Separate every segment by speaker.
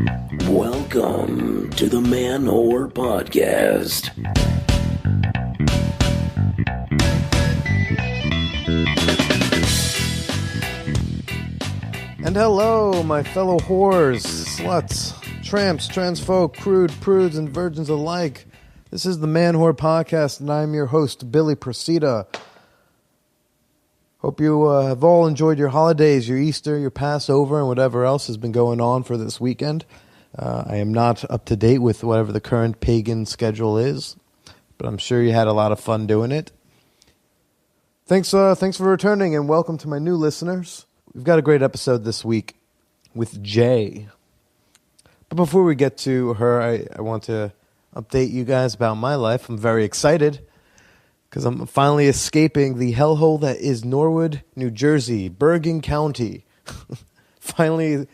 Speaker 1: Welcome to the Manwhore Podcast.
Speaker 2: And hello, my fellow whores, sluts, tramps, trans folk, crude, prudes, and virgins alike. This is the Manwhore Podcast, and I'm your host, Billy Procida. Hope you have all enjoyed your holidays, your Easter, your Passover, and whatever else has been going on for this weekend. I am not up to date with whatever the current pagan schedule is, but I'm sure you had a lot of fun doing it. Thanks for returning, and welcome to my new listeners. We've got a great episode this week with Jay. But before we get to her, I want to update you guys about my life. I'm very excited because I'm finally escaping the hellhole that is Norwood, New Jersey, Bergen County. Finally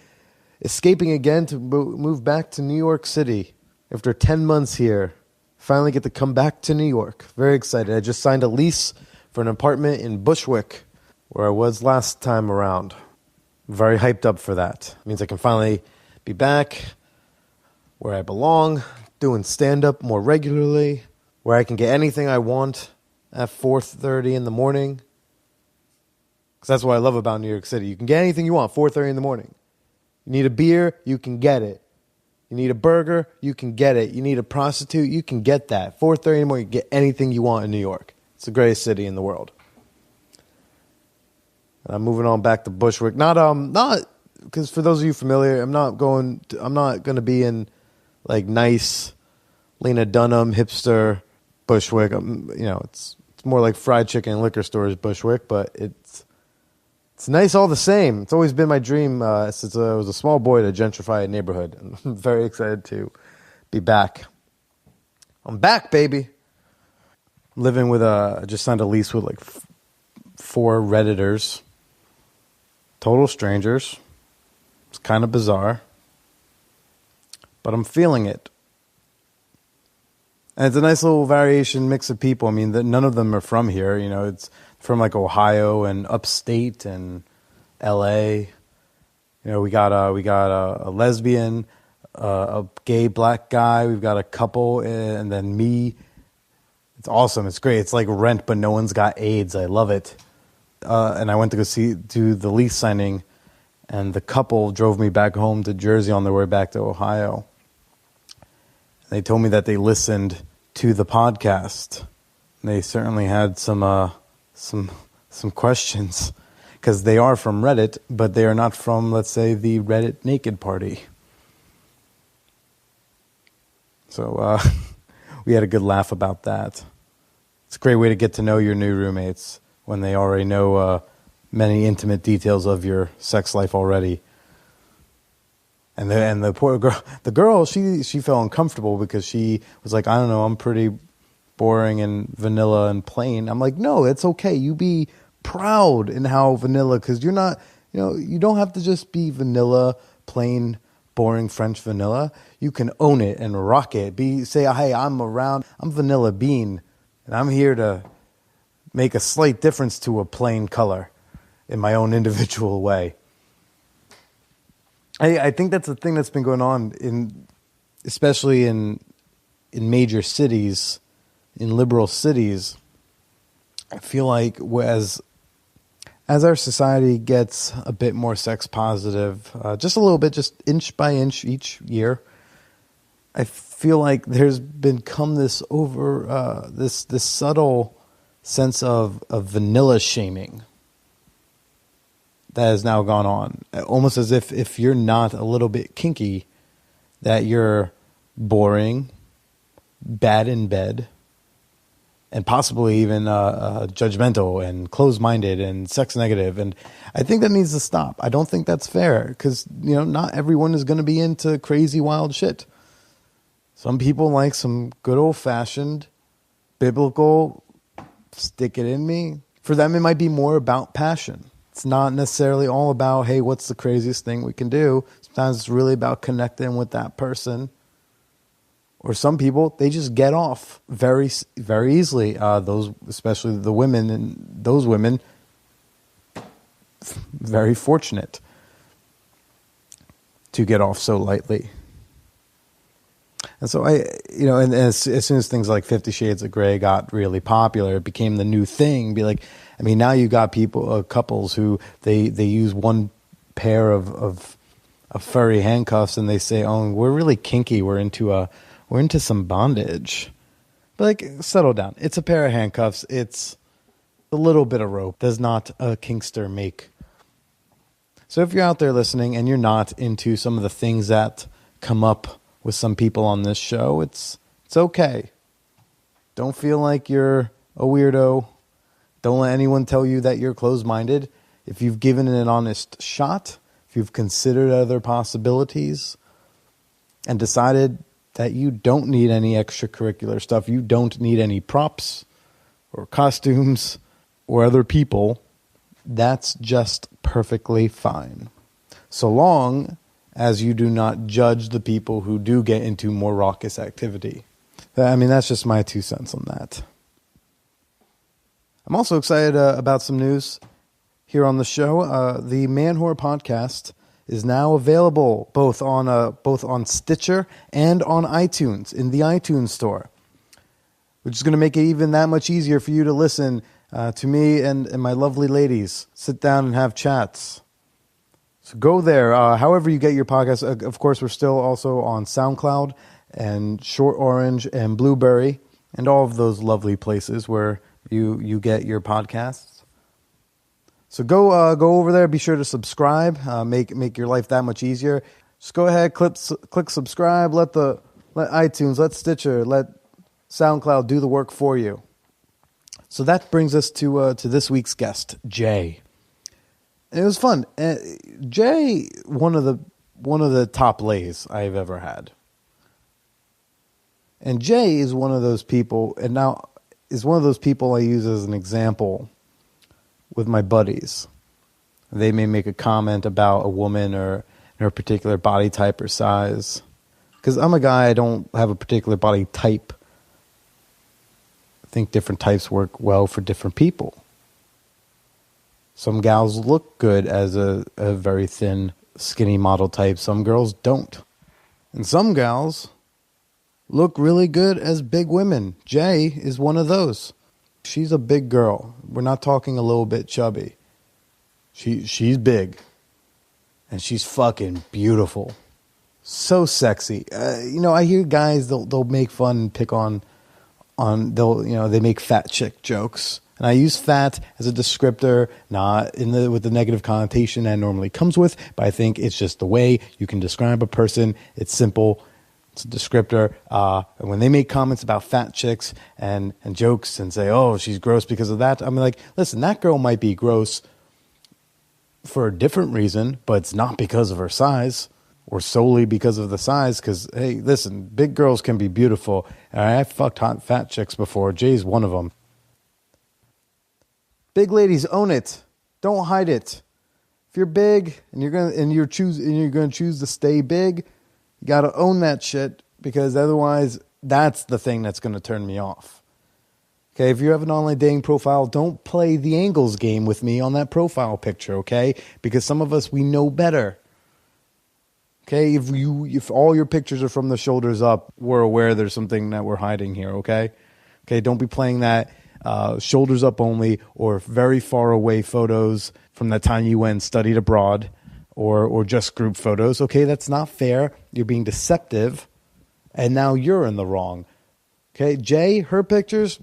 Speaker 2: escaping again to move back to New York City after 10 months here. Finally get to come back to New York. Very excited. I just signed a lease for an apartment in Bushwick, where I was last time around. I'm very hyped up for that. It means I can finally be back where I belong, doing stand-up more regularly, where I can get anything I want at 4:30 in the morning. Because that's what I love about New York City. You can get anything you want 4:30 in the morning. You need a beer, you can get it. You need a burger, you can get it. You need a prostitute, you can get that. 4:30 in the morning, you can get anything you want in New York. It's the greatest city in the world. I'm moving on back to Bushwick. Not because for those of you familiar, I'm not going to be in like nice Lena Dunham hipster Bushwick. It's more like fried chicken and liquor stores Bushwick, but it's nice all the same. It's always been my dream since I was a small boy to gentrify a neighborhood. And I'm very excited to be back. I'm back, baby. I'm living with I just signed a lease with like 4 Redditors. Total strangers. It's kind of bizarre. But I'm feeling it. And it's a nice little variation mix of people. I mean, none of them are from here. You know, it's from like Ohio and upstate and L.A. You know, we got a lesbian, a gay black guy. We've got a couple, and then me. It's awesome. It's great. It's like Rent, but no one's got AIDS. I love it. And I went to go do the lease signing, and the couple drove me back home to Jersey on their way back to Ohio. They told me that they listened to the podcast. They certainly had some questions, because they are from Reddit, but they are not from, let's say, the Reddit Naked Party. So we had a good laugh about that. It's a great way to get to know your new roommates when they already know many intimate details of your sex life already. And the poor girl, she felt uncomfortable because she was like, I don't know, I'm pretty boring and vanilla and plain. I'm like, no, it's okay. You be proud in how vanilla, because you're not, you don't have to just be vanilla, plain, boring French vanilla. You can own it and rock it. Say, hey, I'm vanilla bean, and I'm here to make a slight difference to a plain color in my own individual way. I think that's the thing that's been going on especially in major cities, in liberal cities. I feel like as our society gets a bit more sex positive, just a little bit, just inch by inch each year, I feel like there's become this this subtle sense of vanilla shaming that has now gone on, almost as if you're not a little bit kinky, that you're boring, bad in bed, and possibly even judgmental and closed-minded and sex negative. And I think that needs to stop. I don't think that's fair, because not everyone is going to be into crazy wild shit. Some people like some good old-fashioned biblical stick it in me. For them, it might be more about passion. It's not necessarily all about, hey, what's the craziest thing we can do? Sometimes it's really about connecting with that person. Or some people, they just get off very, very easily. Those, especially the women, and those women, very fortunate. to get off so lightly. And so and as soon as things like 50 Shades of Grey got really popular, it became the new thing. Now you got couples who they use one pair of furry handcuffs and they say, "Oh, we're really kinky. We're into some bondage." But settle down. It's a pair of handcuffs. It's a little bit of rope. Does not a kinkster make. So if you're out there listening and you're not into some of the things that come up with some people on this show, it's okay. Don't feel like you're a weirdo. Don't let anyone tell you that you're closed-minded. If you've given it an honest shot, if you've considered other possibilities and decided that you don't need any extracurricular stuff, you don't need any props or costumes or other people, that's just perfectly fine. So long as you do not judge the people who do get into more raucous activity. That's just my 2 cents on that. I'm also excited about some news here on the show. The Manwhore Podcast is now available both on Stitcher and on iTunes, in the iTunes store, which is going to make it even that much easier for you to listen to me and my lovely ladies sit down and have chats. So go there. However you get your podcast. Of course, we're still also on SoundCloud and Short Orange and Blueberry and all of those lovely places where you get your podcasts. So go over there. Be sure to subscribe. Make your life that much easier. Just go ahead, click subscribe. Let iTunes, let Stitcher, let SoundCloud do the work for you. So that brings us to this week's guest, Jay. And it was fun. Jay, one of the top lays I've ever had. And Jay is one of those people, and now is one of those people I use as an example with my buddies. They may make a comment about a woman or her particular body type or size. Because I'm a guy, I don't have a particular body type. I think different types work well for different people. Some gals look good as a very thin, skinny model type. Some girls don't. And some gals look really good as big women. Jay is one of those. She's a big girl. We're not talking a little bit chubby. She's big. And she's fucking beautiful. So sexy. I hear guys, they'll make fun and pick on they make fat chick jokes. And I use fat as a descriptor, not with the negative connotation that normally comes with, but I think it's just the way you can describe a person. It's simple. It's a descriptor. And when they make comments about fat chicks and jokes and say, "Oh, she's gross because of that," I'm like, listen, that girl might be gross for a different reason, but it's not because of her size or solely because of the size. Because, hey, listen, big girls can be beautiful. And I've fucked hot fat chicks before. Jay's one of them. Big ladies, own it. Don't hide it. If you're big and you're gonna choose to stay big, you gotta own that shit, because otherwise that's the thing that's gonna turn me off. Okay, if you have an online dating profile, don't play the angles game with me on that profile picture, okay? Because some of us, we know better. Okay, if all your pictures are from the shoulders up, we're aware there's something that we're hiding here, okay? Okay, don't be playing that shoulders up only or very far away photos from the time you went and studied abroad, or just group photos. Okay, that's not fair. You're being deceptive, and now you're in the wrong. Okay, Jay, her pictures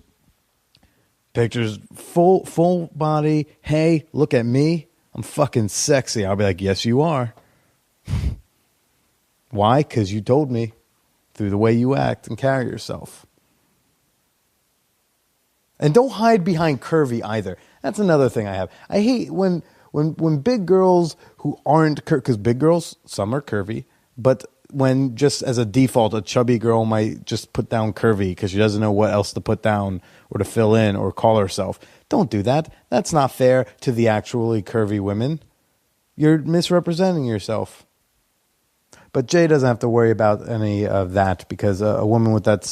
Speaker 2: full body. Hey, look at me. I'm fucking sexy. I'll be like, yes, you are. Why? Because you told me through the way you act and carry yourself. And don't hide behind curvy either. That's another thing I have. I hate when big girls who aren't curvy, because big girls, some are curvy, but when just as a default, a chubby girl might just put down curvy because she doesn't know what else to put down or to fill in or call herself. Don't do that. That's not fair to the actually curvy women. You're misrepresenting yourself. But Jay doesn't have to worry about any of that, because a woman with that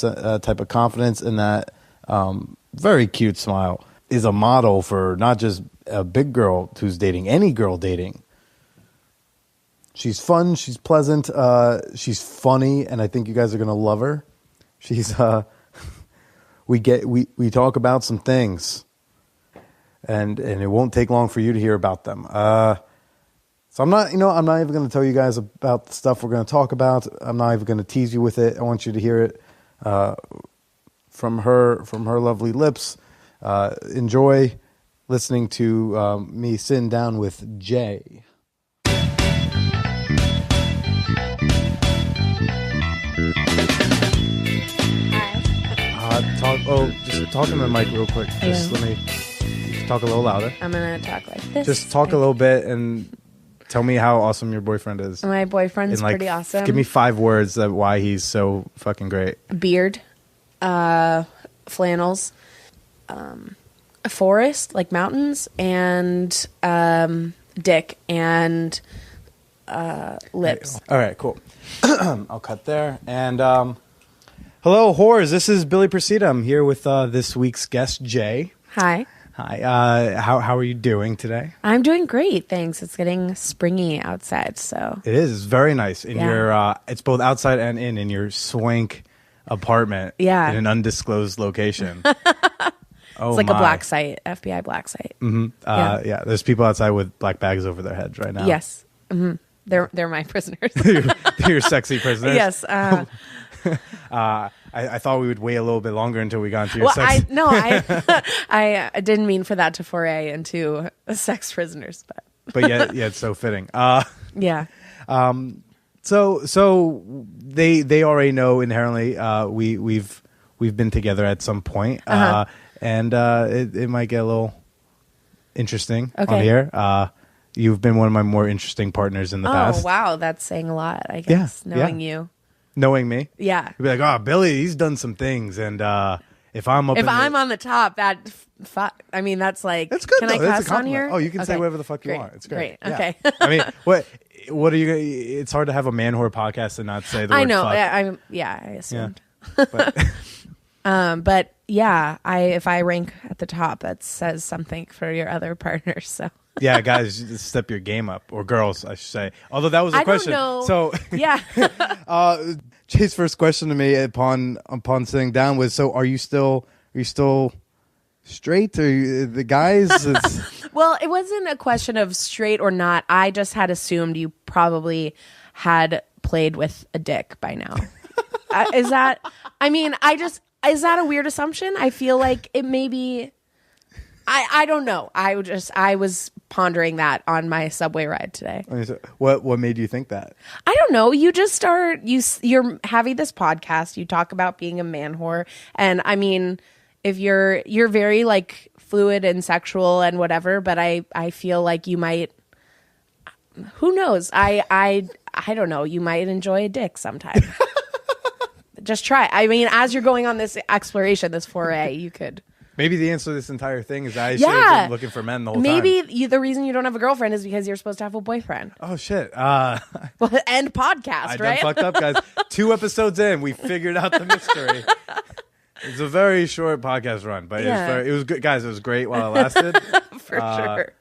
Speaker 2: type of confidence and that very cute smile is a model for not just a big girl who's dating, any girl dating. She's fun. She's pleasant. She's funny, and I think you guys are gonna love her. She's we talk about some things, and it won't take long for you to hear about them. So I'm not even going to tell you guys about the stuff we're going to talk about. I'm not even going to tease you with it. I want you to hear it from her lovely lips. Enjoy listening to me sitting down with Jay. Just talk in the mic real quick. Just let me talk a little louder.
Speaker 3: I'm going to talk like this.
Speaker 2: Just talk a little bit and tell me how awesome your boyfriend is.
Speaker 3: My boyfriend's pretty awesome.
Speaker 2: Give me 5 words of why he's so fucking great.
Speaker 3: Beard, flannels, a forest, like mountains, and dick, and lips.
Speaker 2: All right, cool. I'll cut there. And hello, whores. This is Billy Persida. I'm here with this week's guest, Jay.
Speaker 3: Hi.
Speaker 2: Hi. How are you doing today?
Speaker 3: I'm doing great, thanks. It's getting springy outside, so
Speaker 2: it is. It's very nice in your. It's both outside and in your swank apartment.
Speaker 3: Yeah.
Speaker 2: In an undisclosed location.
Speaker 3: It's like a black site, FBI black site.
Speaker 2: Mm-hmm. Yeah. There's people outside with black bags over their heads right now.
Speaker 3: Yes. Mm-hmm. They're my prisoners.
Speaker 2: You're sexy prisoners.
Speaker 3: Yes.
Speaker 2: I thought we would wait a little bit longer until we got into your sex.
Speaker 3: I didn't mean for that to foray into sex prisoners,
Speaker 2: but yeah, it's so fitting.
Speaker 3: Yeah.
Speaker 2: So they already know inherently. We've been together at some point, and it might get a little interesting on here. You've been one of my more interesting partners in the past.
Speaker 3: Oh wow, that's saying a lot. I guess knowing you.
Speaker 2: Knowing me,
Speaker 3: yeah,
Speaker 2: you'd be like, "Oh, Billy, he's done some things," and if I'm
Speaker 3: on the top, that's like,
Speaker 2: that's good.
Speaker 3: Can I cuss on here?
Speaker 2: Oh, you can say whatever the fuck you want. It's great.
Speaker 3: Yeah. Okay.
Speaker 2: I mean, what are you? It's hard to have a Manwhore podcast and not say the word.
Speaker 3: I know.
Speaker 2: Fuck.
Speaker 3: I assumed.
Speaker 2: Yeah.
Speaker 3: But yeah, if I rank at the top, that says something for your other partners. So.
Speaker 2: Yeah, guys, just step your game up, or girls, I should say. Although that was a question.
Speaker 3: Don't know.
Speaker 2: So
Speaker 3: yeah.
Speaker 2: Jay's first question to me upon sitting down was, "So are you still straight? Or the guys?"
Speaker 3: Well, it wasn't a question of straight or not. I just had assumed you probably had played with a dick by now. Is that a weird assumption? I feel like it may be. I don't know. I was pondering that on my subway ride today.
Speaker 2: What made you think that?
Speaker 3: I don't know. You just you're having this podcast. You talk about being a man whore, and I mean, if you're very like fluid and sexual and whatever, but I feel like you might. Who knows? I don't know. You might enjoy a dick sometime. Just try. I mean, as you're going on this exploration, this foray, you could.
Speaker 2: Maybe the answer to this entire thing is I should have been looking for men the whole time.
Speaker 3: Maybe the reason you don't have a girlfriend is because you're supposed to have a boyfriend.
Speaker 2: Oh, shit.
Speaker 3: Well, end podcast, right?
Speaker 2: I done fucked up, guys. 2 episodes in, we figured out the mystery. It's a very short podcast run, but it was good. Guys, it was great while it lasted.
Speaker 3: For sure.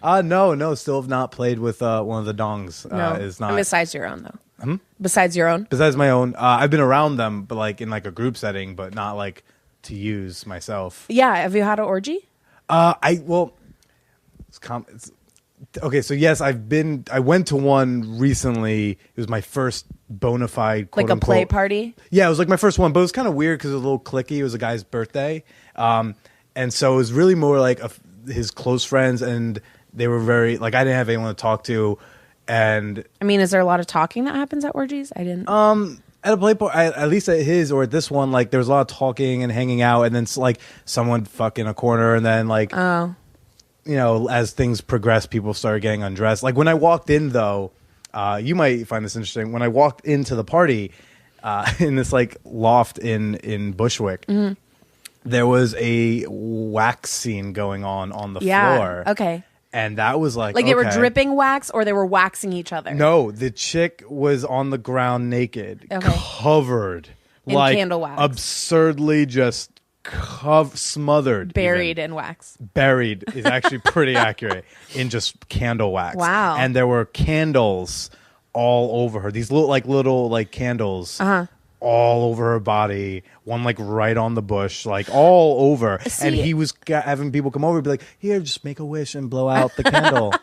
Speaker 2: No, still have not played with one of the dongs.
Speaker 3: No,
Speaker 2: is not.
Speaker 3: Besides your own, though. Besides your own?
Speaker 2: Besides my own. I've been around them, but like in like a group setting, but not like to use myself.
Speaker 3: Yeah, have you had an orgy?
Speaker 2: Okay, so yes, I went to one recently. It was my first bona fide, quote,
Speaker 3: like a
Speaker 2: unquote,
Speaker 3: play party?
Speaker 2: Yeah, it was like my first one, but it was kind of weird because it was a little cliquey. It was a guy's birthday. And so it was really more like his close friends, and they were very, like, I didn't have anyone to talk to. And
Speaker 3: I mean, is there a lot of talking that happens at orgies? I didn't.
Speaker 2: At a play party, at least at his or at this one, like there was a lot of talking and hanging out, and then like someone fuck in a corner, and then like, as things progressed, people started getting undressed. Like when I walked in, though, you might find this interesting. When I walked into the party, in this like loft in Bushwick, there was a wax scene going on the floor.
Speaker 3: Okay.
Speaker 2: And that was like
Speaker 3: they were dripping wax, or they were waxing each other?
Speaker 2: No, the chick was on the ground naked, covered
Speaker 3: in
Speaker 2: like
Speaker 3: candle wax.
Speaker 2: Absurdly just smothered,
Speaker 3: buried
Speaker 2: even.
Speaker 3: in wax.
Speaker 2: Buried is actually pretty accurate in just candle wax.
Speaker 3: Wow.
Speaker 2: And there were candles all over her. These little candles. All over her body, one like right on the bush, like all over. And he was having people come over and be like, here, just make a wish and blow out the candle.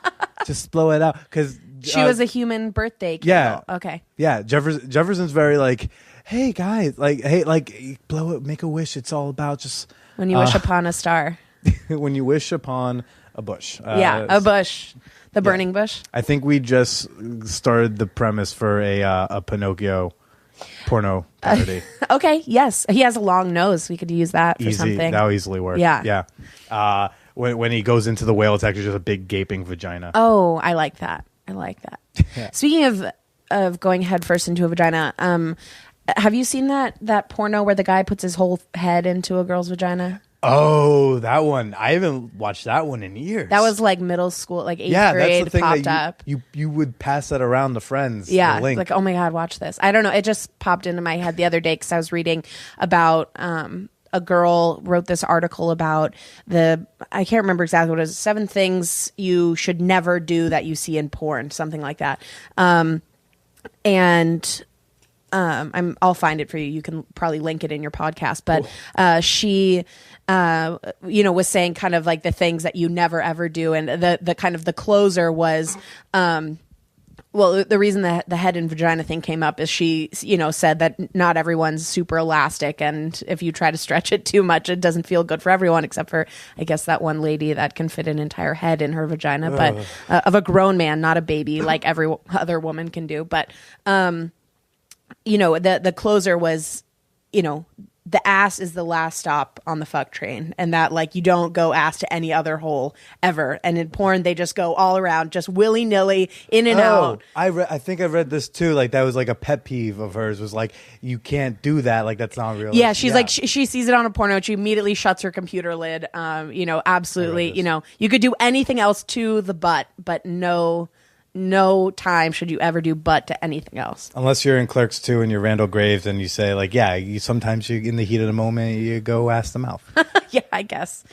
Speaker 2: Just blow it out. Because
Speaker 3: she was a human birthday candle.
Speaker 2: Yeah.
Speaker 3: Okay.
Speaker 2: Yeah. Jefferson's very like, hey, guys, like, hey, like, blow it, make a wish. It's all about just...
Speaker 3: When you wish upon a star.
Speaker 2: When you wish upon a bush.
Speaker 3: A bush. The burning bush.
Speaker 2: I think we just started the premise for a Pinocchio porno parody.
Speaker 3: Okay, yes. He has a long nose. We could use that for something.
Speaker 2: That'll easily work.
Speaker 3: Yeah.
Speaker 2: Yeah. When he goes into the whale, it's actually just a big gaping vagina.
Speaker 3: Oh, I like that. Yeah. Speaking of going head first into a vagina, have you seen that porno where the guy puts his whole head into a girl's vagina?
Speaker 2: Oh, that one. I haven't watched that one in years.
Speaker 3: That was like middle school, like 8th grade,
Speaker 2: that's the thing
Speaker 3: popped
Speaker 2: that
Speaker 3: up.
Speaker 2: You would pass that around to friends.
Speaker 3: Yeah,
Speaker 2: the link.
Speaker 3: like, oh my God, watch this. I don't know. It just popped into my head the other day because I was reading about a girl wrote this article about I can't remember exactly what it is, 7 things you should never do that you see in porn, something like that. I'll find it for you. You can probably link it in your podcast. But she, was saying kind of like the things that you never ever do, and the kind of the closer was, the reason that the head and vagina thing came up is she, said that not everyone's super elastic, and if you try to stretch it too much, it doesn't feel good for everyone, except for, I guess, that one lady that can fit an entire head in her vagina, but of a grown man, not a baby, like every other woman can do. But the closer was, the ass is the last stop on the fuck train, and that like you don't go ass to any other hole ever. And in porn, they just go all around, just willy nilly in and out.
Speaker 2: I think I read this too. Like that was like a pet peeve of hers. Was like you can't do that. Like that's not real.
Speaker 3: Yeah, she's like she sees it on a porno. She immediately shuts her computer lid. Absolutely. You could do anything else to the butt, but no time should you ever do butt to anything else.
Speaker 2: Unless you're in Clerks 2 and you're Randall Graves and you say like, sometimes you in the heat of the moment you go ass the mouth.
Speaker 3: Yeah, I guess.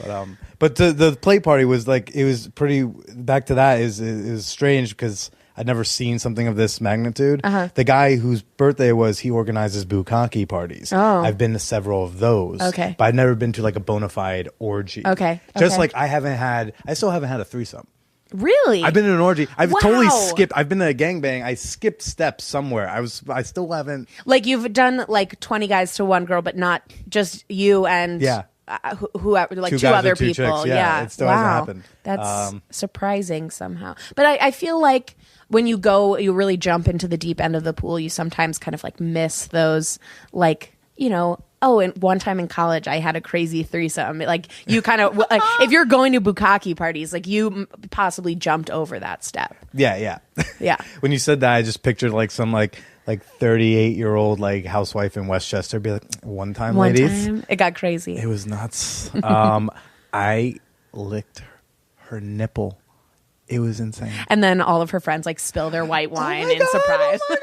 Speaker 2: But the play party was like, it was pretty, back to that is strange because I'd never seen something of this magnitude. The guy whose birthday was, he organizes bukkake parties.
Speaker 3: Oh.
Speaker 2: I've been to several of those.
Speaker 3: Okay.
Speaker 2: But I've never been to like a bona fide orgy.
Speaker 3: Okay.
Speaker 2: Just like I still haven't had a threesome.
Speaker 3: Really?
Speaker 2: I've been in an orgy. I've
Speaker 3: Wow.
Speaker 2: totally skipped. I've been to a gangbang. I skipped steps somewhere. I still haven't.
Speaker 3: Like you've done like 20 guys to one girl, but not just you and whoever, like two other
Speaker 2: two
Speaker 3: people.
Speaker 2: chicks. Yeah, it still hasn't happened.
Speaker 3: That's surprising somehow. But I feel like when you really jump into the deep end of the pool, you sometimes kind of like miss those like, and one time in college, I had a crazy threesome. Like you kind of, like, if you're going to bukkake parties, like you possibly jumped over that step.
Speaker 2: Yeah.
Speaker 3: Yeah.
Speaker 2: When you said that, I just pictured like some like 38-year-old like housewife in Westchester be like, one time, ladies,
Speaker 3: it got crazy.
Speaker 2: It was nuts. I licked her nipple. It was insane.
Speaker 3: And then all of her friends like spill their white wine in surprise.
Speaker 2: Oh my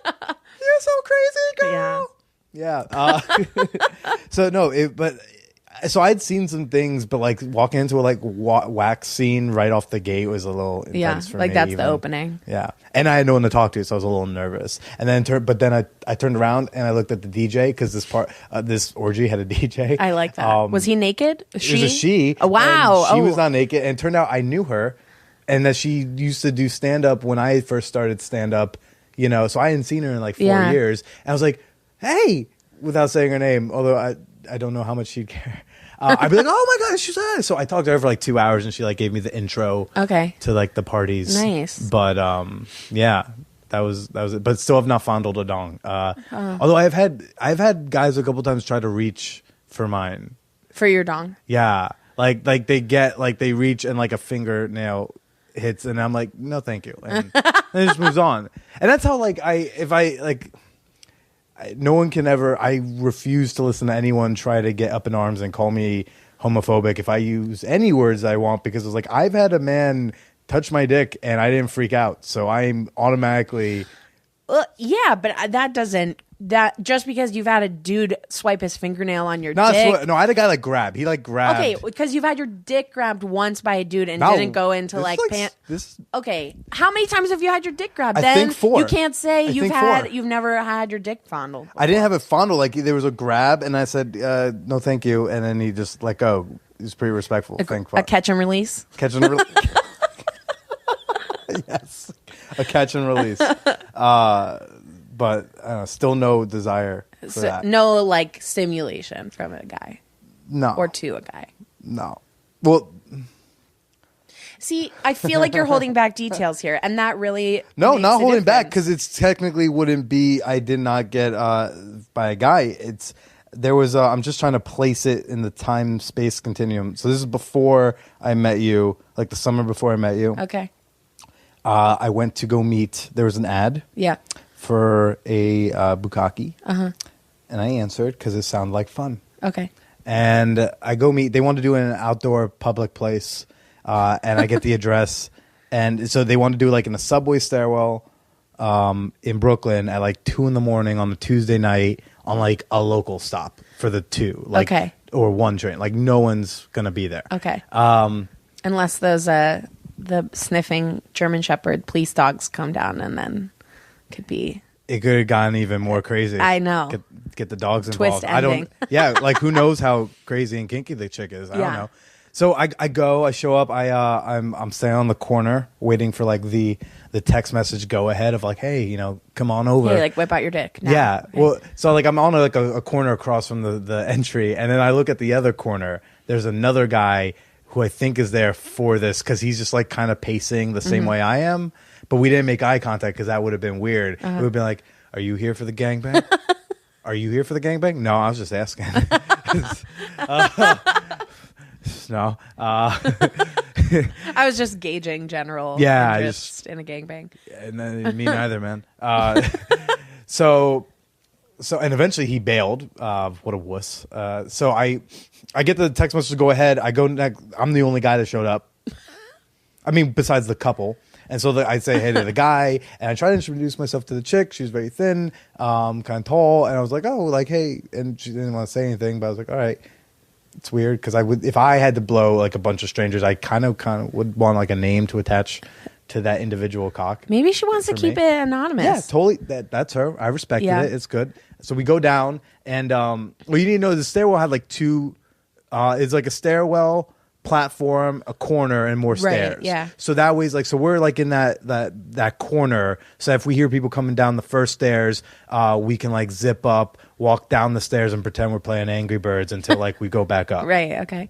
Speaker 2: God. You're so crazy, girl.
Speaker 3: Yeah.
Speaker 2: Yeah. So I'd seen some things, but like walking into a like wax scene right off the gate was a little intense for me.
Speaker 3: Like that's the opening.
Speaker 2: Yeah. And I had no one to talk to, so I was a little nervous. And then I turned around and I looked at the DJ because this orgy had a DJ.
Speaker 3: I like that. Was he naked?
Speaker 2: It was a she.
Speaker 3: Oh, wow.
Speaker 2: She was not naked. And it turned out I knew her and that she used to do stand-up when I first started stand-up, so I hadn't seen her in like 4 years. And I was like, hey, without saying her name, although I don't know how much she'd care. I'd be like, oh my God, she's on. So I talked to her for like 2 hours and she like gave me the intro to like the parties.
Speaker 3: Nice.
Speaker 2: But that was it. But still have not fondled a dong. Although I've had guys a couple times try to reach for mine.
Speaker 3: For your dong?
Speaker 2: Yeah. Like they reach and like a fingernail hits and I'm like, no, thank you. And then it just moves on. And that's how no one can ever. I refuse to listen to anyone try to get up in arms and call me homophobic if I use any words I want, because it's like I've had a man touch my dick and I didn't freak out, so I'm automatically.
Speaker 3: Well, yeah, but that doesn't that just because you've had a dude swipe his fingernail on your
Speaker 2: No,
Speaker 3: dick.
Speaker 2: no, I had a guy like grab. He like grabbed.
Speaker 3: Okay, because you've had your dick grabbed once by a dude and
Speaker 2: No,
Speaker 3: didn't go into
Speaker 2: this
Speaker 3: like
Speaker 2: is
Speaker 3: pant.
Speaker 2: This
Speaker 3: Okay, how many times have you had your dick grabbed?
Speaker 2: I
Speaker 3: Then
Speaker 2: think 4.
Speaker 3: you can't say
Speaker 2: I think 4.
Speaker 3: you've never had your dick fondled.
Speaker 2: I didn't have it fondled. Like there was a grab, and I said no, thank you, and then he just let go. He was pretty respectful.
Speaker 3: A catch and release.
Speaker 2: Catch and release. Yes, a catch and release. But still no desire for that.
Speaker 3: No like stimulation from a guy.
Speaker 2: No,
Speaker 3: Or to a guy.
Speaker 2: No. Well,
Speaker 3: see, I feel like you're holding back details here, and that really
Speaker 2: no, not holding back
Speaker 3: difference.
Speaker 2: because it's technically wouldn't be. I did not get by a guy. There was. I'm just trying to place it in the time space continuum. So this is before I met you, like the summer before I met you.
Speaker 3: Okay.
Speaker 2: I went to go meet. There was an ad.
Speaker 3: Yeah.
Speaker 2: For a bukkake.
Speaker 3: Uh-huh.
Speaker 2: And I answered because it sounded like fun.
Speaker 3: Okay.
Speaker 2: And I go meet. They want to do it in an outdoor public place, and I get the address. And so they want to do like in a subway stairwell in Brooklyn at like 2 a.m. on a Tuesday night on like a local stop for the 2, like
Speaker 3: Okay.
Speaker 2: or 1 train. Like no one's gonna be there.
Speaker 3: Okay. Unless those the sniffing German Shepherd police dogs come down, and then could be.
Speaker 2: It could have gotten even more crazy.
Speaker 3: I know.
Speaker 2: Get the dogs
Speaker 3: Twist
Speaker 2: involved. I don't.
Speaker 3: ending.
Speaker 2: Yeah, like who knows how crazy and kinky the chick is? I don't know. So I go. I show up. I'm standing on the corner waiting for like the text message go ahead of like, hey, come on over.
Speaker 3: Hey, like whip out your dick. Now.
Speaker 2: Yeah. Well, so like I'm on like a corner across from the entry, and then I look at the other corner. There's another guy who I think is there for this because he's just like kind of pacing the same way I am. But we didn't make eye contact because that would have been weird. It would have been like, are you here for the gangbang? Are you here for the gangbang? No, I was just asking. No.
Speaker 3: I was just gauging general interest in a gangbang.
Speaker 2: And then, me neither, man. So and eventually he bailed. What a wuss. So I get the text message to go ahead. I go next. I'm the only guy that showed up. I mean, besides the couple. And so I say hey to the guy, and I try to introduce myself to the chick. She was very thin, kind of tall, and I was like, oh, like, hey. And she didn't want to say anything, but I was like, all right. It's weird because if I had to blow like a bunch of strangers, I kind of would want like a name to attach to that individual cock.
Speaker 3: Maybe she wants to keep it anonymous.
Speaker 2: Yeah, totally. That's her. I respected it. It's good. So we go down, and well, you need to know the stairwell had like 2. It's like a stairwell, platform, a corner, and more stairs.
Speaker 3: Right, yeah.
Speaker 2: So that way, so we're like in that corner. So if we hear people coming down the first stairs, we can like zip up, walk down the stairs, and pretend we're playing Angry Birds until like we go back up.
Speaker 3: Right. Okay.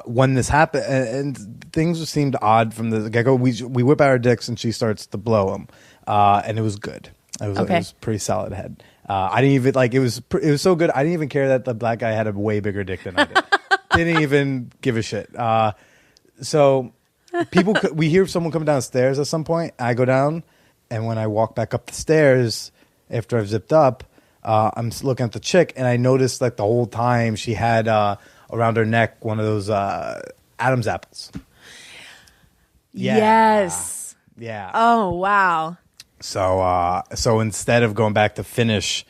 Speaker 2: When this happened, and things seemed odd from the get-go, we whip out our dicks, and she starts to blow them, and it was good. It was pretty solid head. I didn't even like it was so good. I didn't even care that the black guy had a way bigger dick than I did. Didn't even give a shit. So we hear someone coming down the stairs at some point. I go down, and when I walk back up the stairs after I've zipped up, I'm looking at the chick, and I noticed like the whole time she had around her neck one of those Adam's apples. Yeah.
Speaker 3: Yes.
Speaker 2: Yeah.
Speaker 3: Oh wow.
Speaker 2: So instead of going back to finish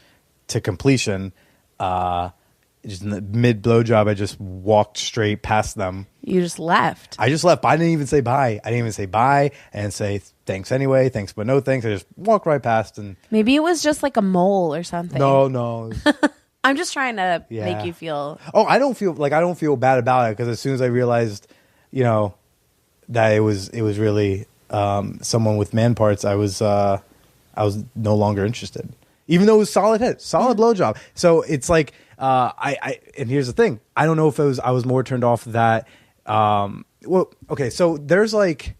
Speaker 2: to completion, just in the mid blowjob, I just walked straight past them.
Speaker 3: You just left.
Speaker 2: I just left. I didn't even say bye. I didn't even say bye and say thanks anyway. Thanks, but no thanks. I just walked right past. And
Speaker 3: maybe it was just like a mole or something.
Speaker 2: No.
Speaker 3: I'm just trying to make you feel.
Speaker 2: Oh, I don't feel bad about it because as soon as I realized, that it was really someone with man parts, I was no longer interested. Even though it was solid head, solid blowjob. So it's like and here's the thing. I don't know if I was more turned off that okay, so there's like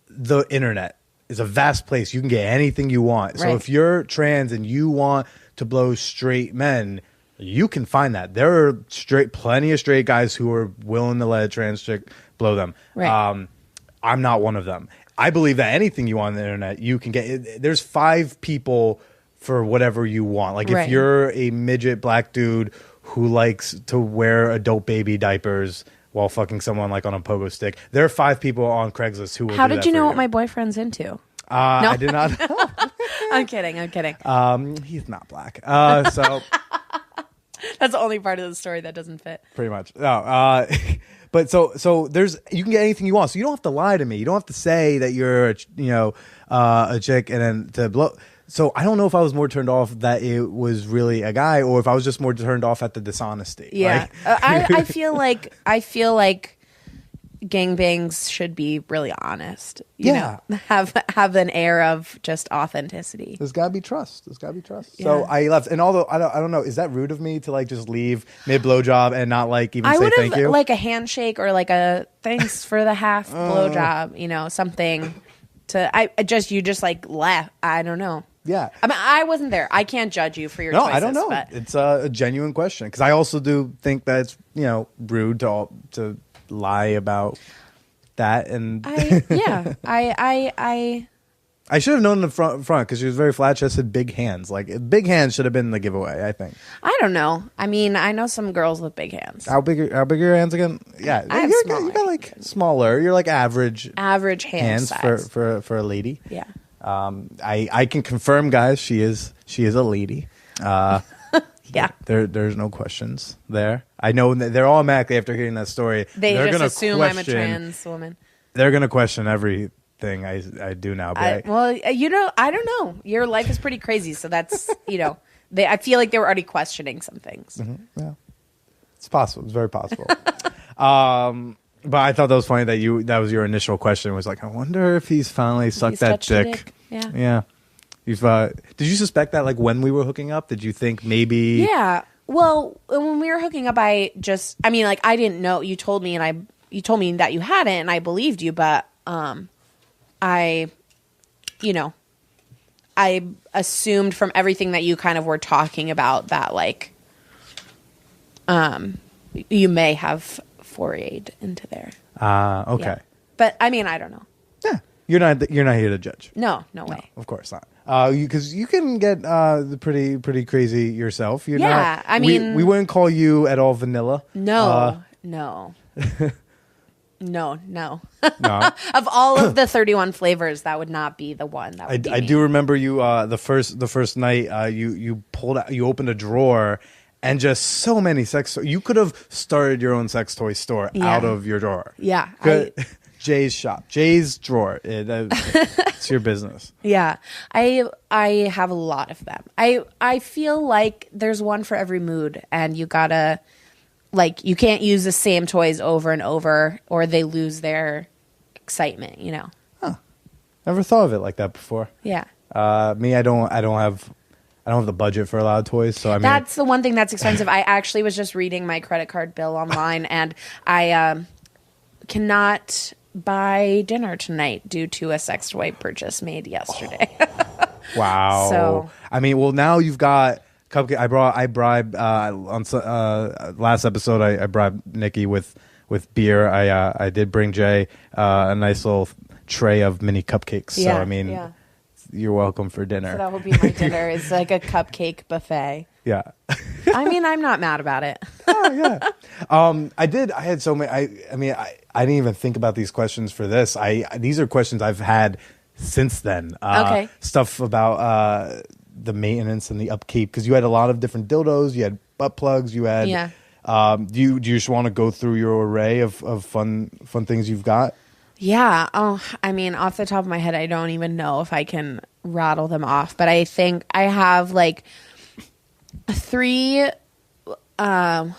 Speaker 2: the internet is a vast place. You can get anything you want. So if you're trans and you want to blow straight men, you can find that. There are plenty of straight guys who are willing to let a trans chick blow them. Right. I'm not one of them. I believe that anything you want on the internet, you can get. There's 5 people for whatever you want. Like if you're a midget black dude who likes to wear adult baby diapers while fucking someone like on a pogo stick, there are 5 people on Craigslist who will.
Speaker 3: How
Speaker 2: do
Speaker 3: did
Speaker 2: that
Speaker 3: you know
Speaker 2: for
Speaker 3: what my boyfriend's into? No.
Speaker 2: I did not know.
Speaker 3: I'm kidding.
Speaker 2: He's not black. So
Speaker 3: that's the only part of the story that doesn't fit.
Speaker 2: pretty much. No. But so you can get anything you want. So you don't have to lie to me. You don't have to say that you're a chick and then to blow. So I don't know if I was more turned off that it was really a guy or if I was just more turned off at the dishonesty.
Speaker 3: Yeah. I feel like gangbangs should be really honest. You know, have an air of just authenticity.
Speaker 2: There's gotta be trust. Yeah. So
Speaker 3: Yeah.
Speaker 2: I left, and although I don't know, is that rude of me to like just leave mid blowjob and not like even say thank you?
Speaker 3: Like a handshake or like a thanks for the half blowjob. You know, something to you just like left. I don't know.
Speaker 2: Yeah.
Speaker 3: I mean, I wasn't there. I can't judge you for your choices.
Speaker 2: No, I don't know.
Speaker 3: But
Speaker 2: It's a genuine question because I also do think that it's rude to lie about that, and I should have known in the front because she was very flat chested, big hands. Like big hands should have been the giveaway. I think.
Speaker 3: I don't know. I mean, I know some girls with big hands.
Speaker 2: How big are your hands again? Yeah,
Speaker 3: I have
Speaker 2: you got like smaller. You're like average
Speaker 3: hand size.
Speaker 2: for a lady.
Speaker 3: Yeah.
Speaker 2: I can confirm, guys. She is a lady.
Speaker 3: Yeah.
Speaker 2: There's no questions there. I know they're automatically after hearing that story.
Speaker 3: They're
Speaker 2: just
Speaker 3: gonna assume I'm a trans woman.
Speaker 2: They're gonna question everything I do now. But
Speaker 3: I don't know. Your life is pretty crazy, so that's I feel like they were already questioning some things.
Speaker 2: Mm-hmm. Yeah, it's possible. It's very possible. But I thought that was funny that was your initial question was like, I wonder if he's finally sucked that dick. Yeah. Did you suspect that like when we were hooking up? Did you think maybe?
Speaker 3: Yeah. Well, when we were hooking up, I didn't know. You told me that you hadn't, and I believed you. But I assumed from everything that you kind of were talking about that like, you may have forayed into there.
Speaker 2: Okay.
Speaker 3: Yeah. But I mean, I don't know.
Speaker 2: Yeah. You're not here to judge.
Speaker 3: No way.
Speaker 2: No, of course not. Because you can get pretty crazy yourself. You're not.
Speaker 3: I mean,
Speaker 2: we wouldn't call you at all vanilla.
Speaker 3: No. No. Of all of the 31 flavors, that would not be the one. That would be
Speaker 2: I
Speaker 3: me.
Speaker 2: do remember you the first night you opened a drawer and just so many sex. You could have started your own sex toy store out of your drawer.
Speaker 3: Yeah.
Speaker 2: Jay's shop, Jay's drawer. It's your business.
Speaker 3: Yeah, I have a lot of them. I feel like there's one for every mood, and you gotta you can't use the same toys over and over, or they lose their excitement.
Speaker 2: Huh. Never thought of it like that before.
Speaker 3: Yeah.
Speaker 2: Me, I don't have the budget for a lot of toys, so I mean
Speaker 3: that's the one thing that's expensive. I actually was just reading my credit card bill online, and I cannot buy dinner tonight due to a sex toy purchase made yesterday.
Speaker 2: Wow.
Speaker 3: So
Speaker 2: I mean, well, now you've got cupcake. I bribed on last episode. I bribed Nikki with beer. I did bring Jay a nice little tray of mini cupcakes.
Speaker 3: Yeah,
Speaker 2: so I mean, you're welcome for dinner.
Speaker 3: So that would be my dinner. It's like a cupcake buffet.
Speaker 2: Yeah.
Speaker 3: I mean, I'm not mad about it.
Speaker 2: Yeah. I had so many. I didn't even think about these questions for this. These are questions I've had since then.
Speaker 3: Okay.
Speaker 2: Stuff about the maintenance and the upkeep, because you had a lot of different dildos. You had butt plugs. You had.
Speaker 3: Yeah.
Speaker 2: Do you just want to go through your array of fun things you've got?
Speaker 3: Yeah. Oh, I mean, off the top of my head, I don't even know if I can rattle them off, but I think I have like 3 butt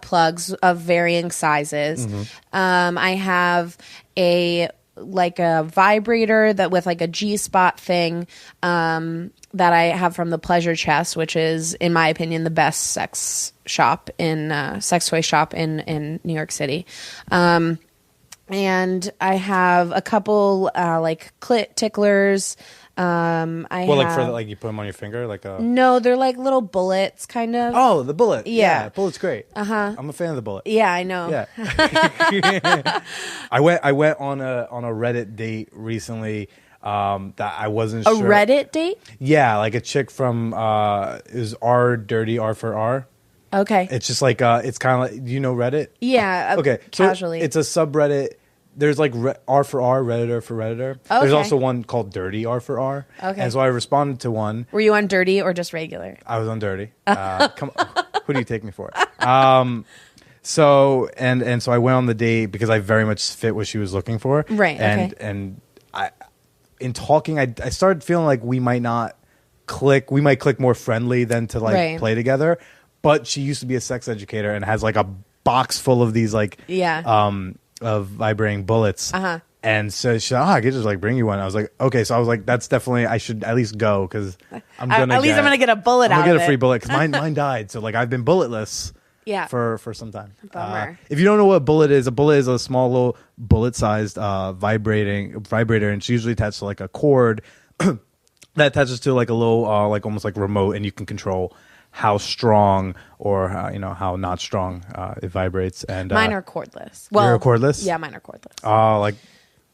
Speaker 3: plugs of varying sizes. Mm-hmm. I have a vibrator that with like a G-spot thing that I have from the Pleasure Chest, which is, in my opinion, the best sex toy shop in New York City. And I have a couple clit ticklers.
Speaker 2: Like you put them on your finger, like a.
Speaker 3: No, they're like little bullets, kind of.
Speaker 2: Oh, the bullet.
Speaker 3: Yeah,
Speaker 2: bullet's great.
Speaker 3: I'm
Speaker 2: a fan of the bullet.
Speaker 3: Yeah, I know.
Speaker 2: Yeah. I went on a Reddit date recently. That I wasn't sure.
Speaker 3: A Reddit date?
Speaker 2: Yeah, like a chick from is R dirty R for R.
Speaker 3: Okay.
Speaker 2: It's just like it's kind of like, do you know Reddit?
Speaker 3: Yeah.
Speaker 2: Okay.
Speaker 3: Casually.
Speaker 2: So it's a subreddit there's like R for R, Redditor for Redditor.
Speaker 3: Okay.
Speaker 2: There's also one called Dirty R for R.
Speaker 3: Okay.
Speaker 2: And so I responded to one.
Speaker 3: Were you on Dirty or just regular?
Speaker 2: I was on Dirty. Come on. Who do you take me for? So I went on the date because I very much fit what she was looking for.
Speaker 3: Right.
Speaker 2: And I, in talking, I started feeling like we might not click. We might click more friendly than to like play together. But she used to be a sex educator and has like a box full of these like of vibrating bullets. And so she said, I could just like bring you one. I was like, okay. So I was like, that's definitely, I should at least go because I'm gonna
Speaker 3: I'm gonna get a bullet out of it.
Speaker 2: I'm gonna get a free bullet because mine died. So like I've been bulletless.
Speaker 3: Yeah.
Speaker 2: For some time.
Speaker 3: Bummer.
Speaker 2: If you don't know what a bullet is a small little bullet-sized vibrator, and it's usually attached to like a cord that attaches to like a little like almost like remote, and you can control how strong or how not strong it vibrates. And
Speaker 3: mine are cordless. Well,
Speaker 2: you're cordless?
Speaker 3: Yeah, mine are cordless.
Speaker 2: Oh,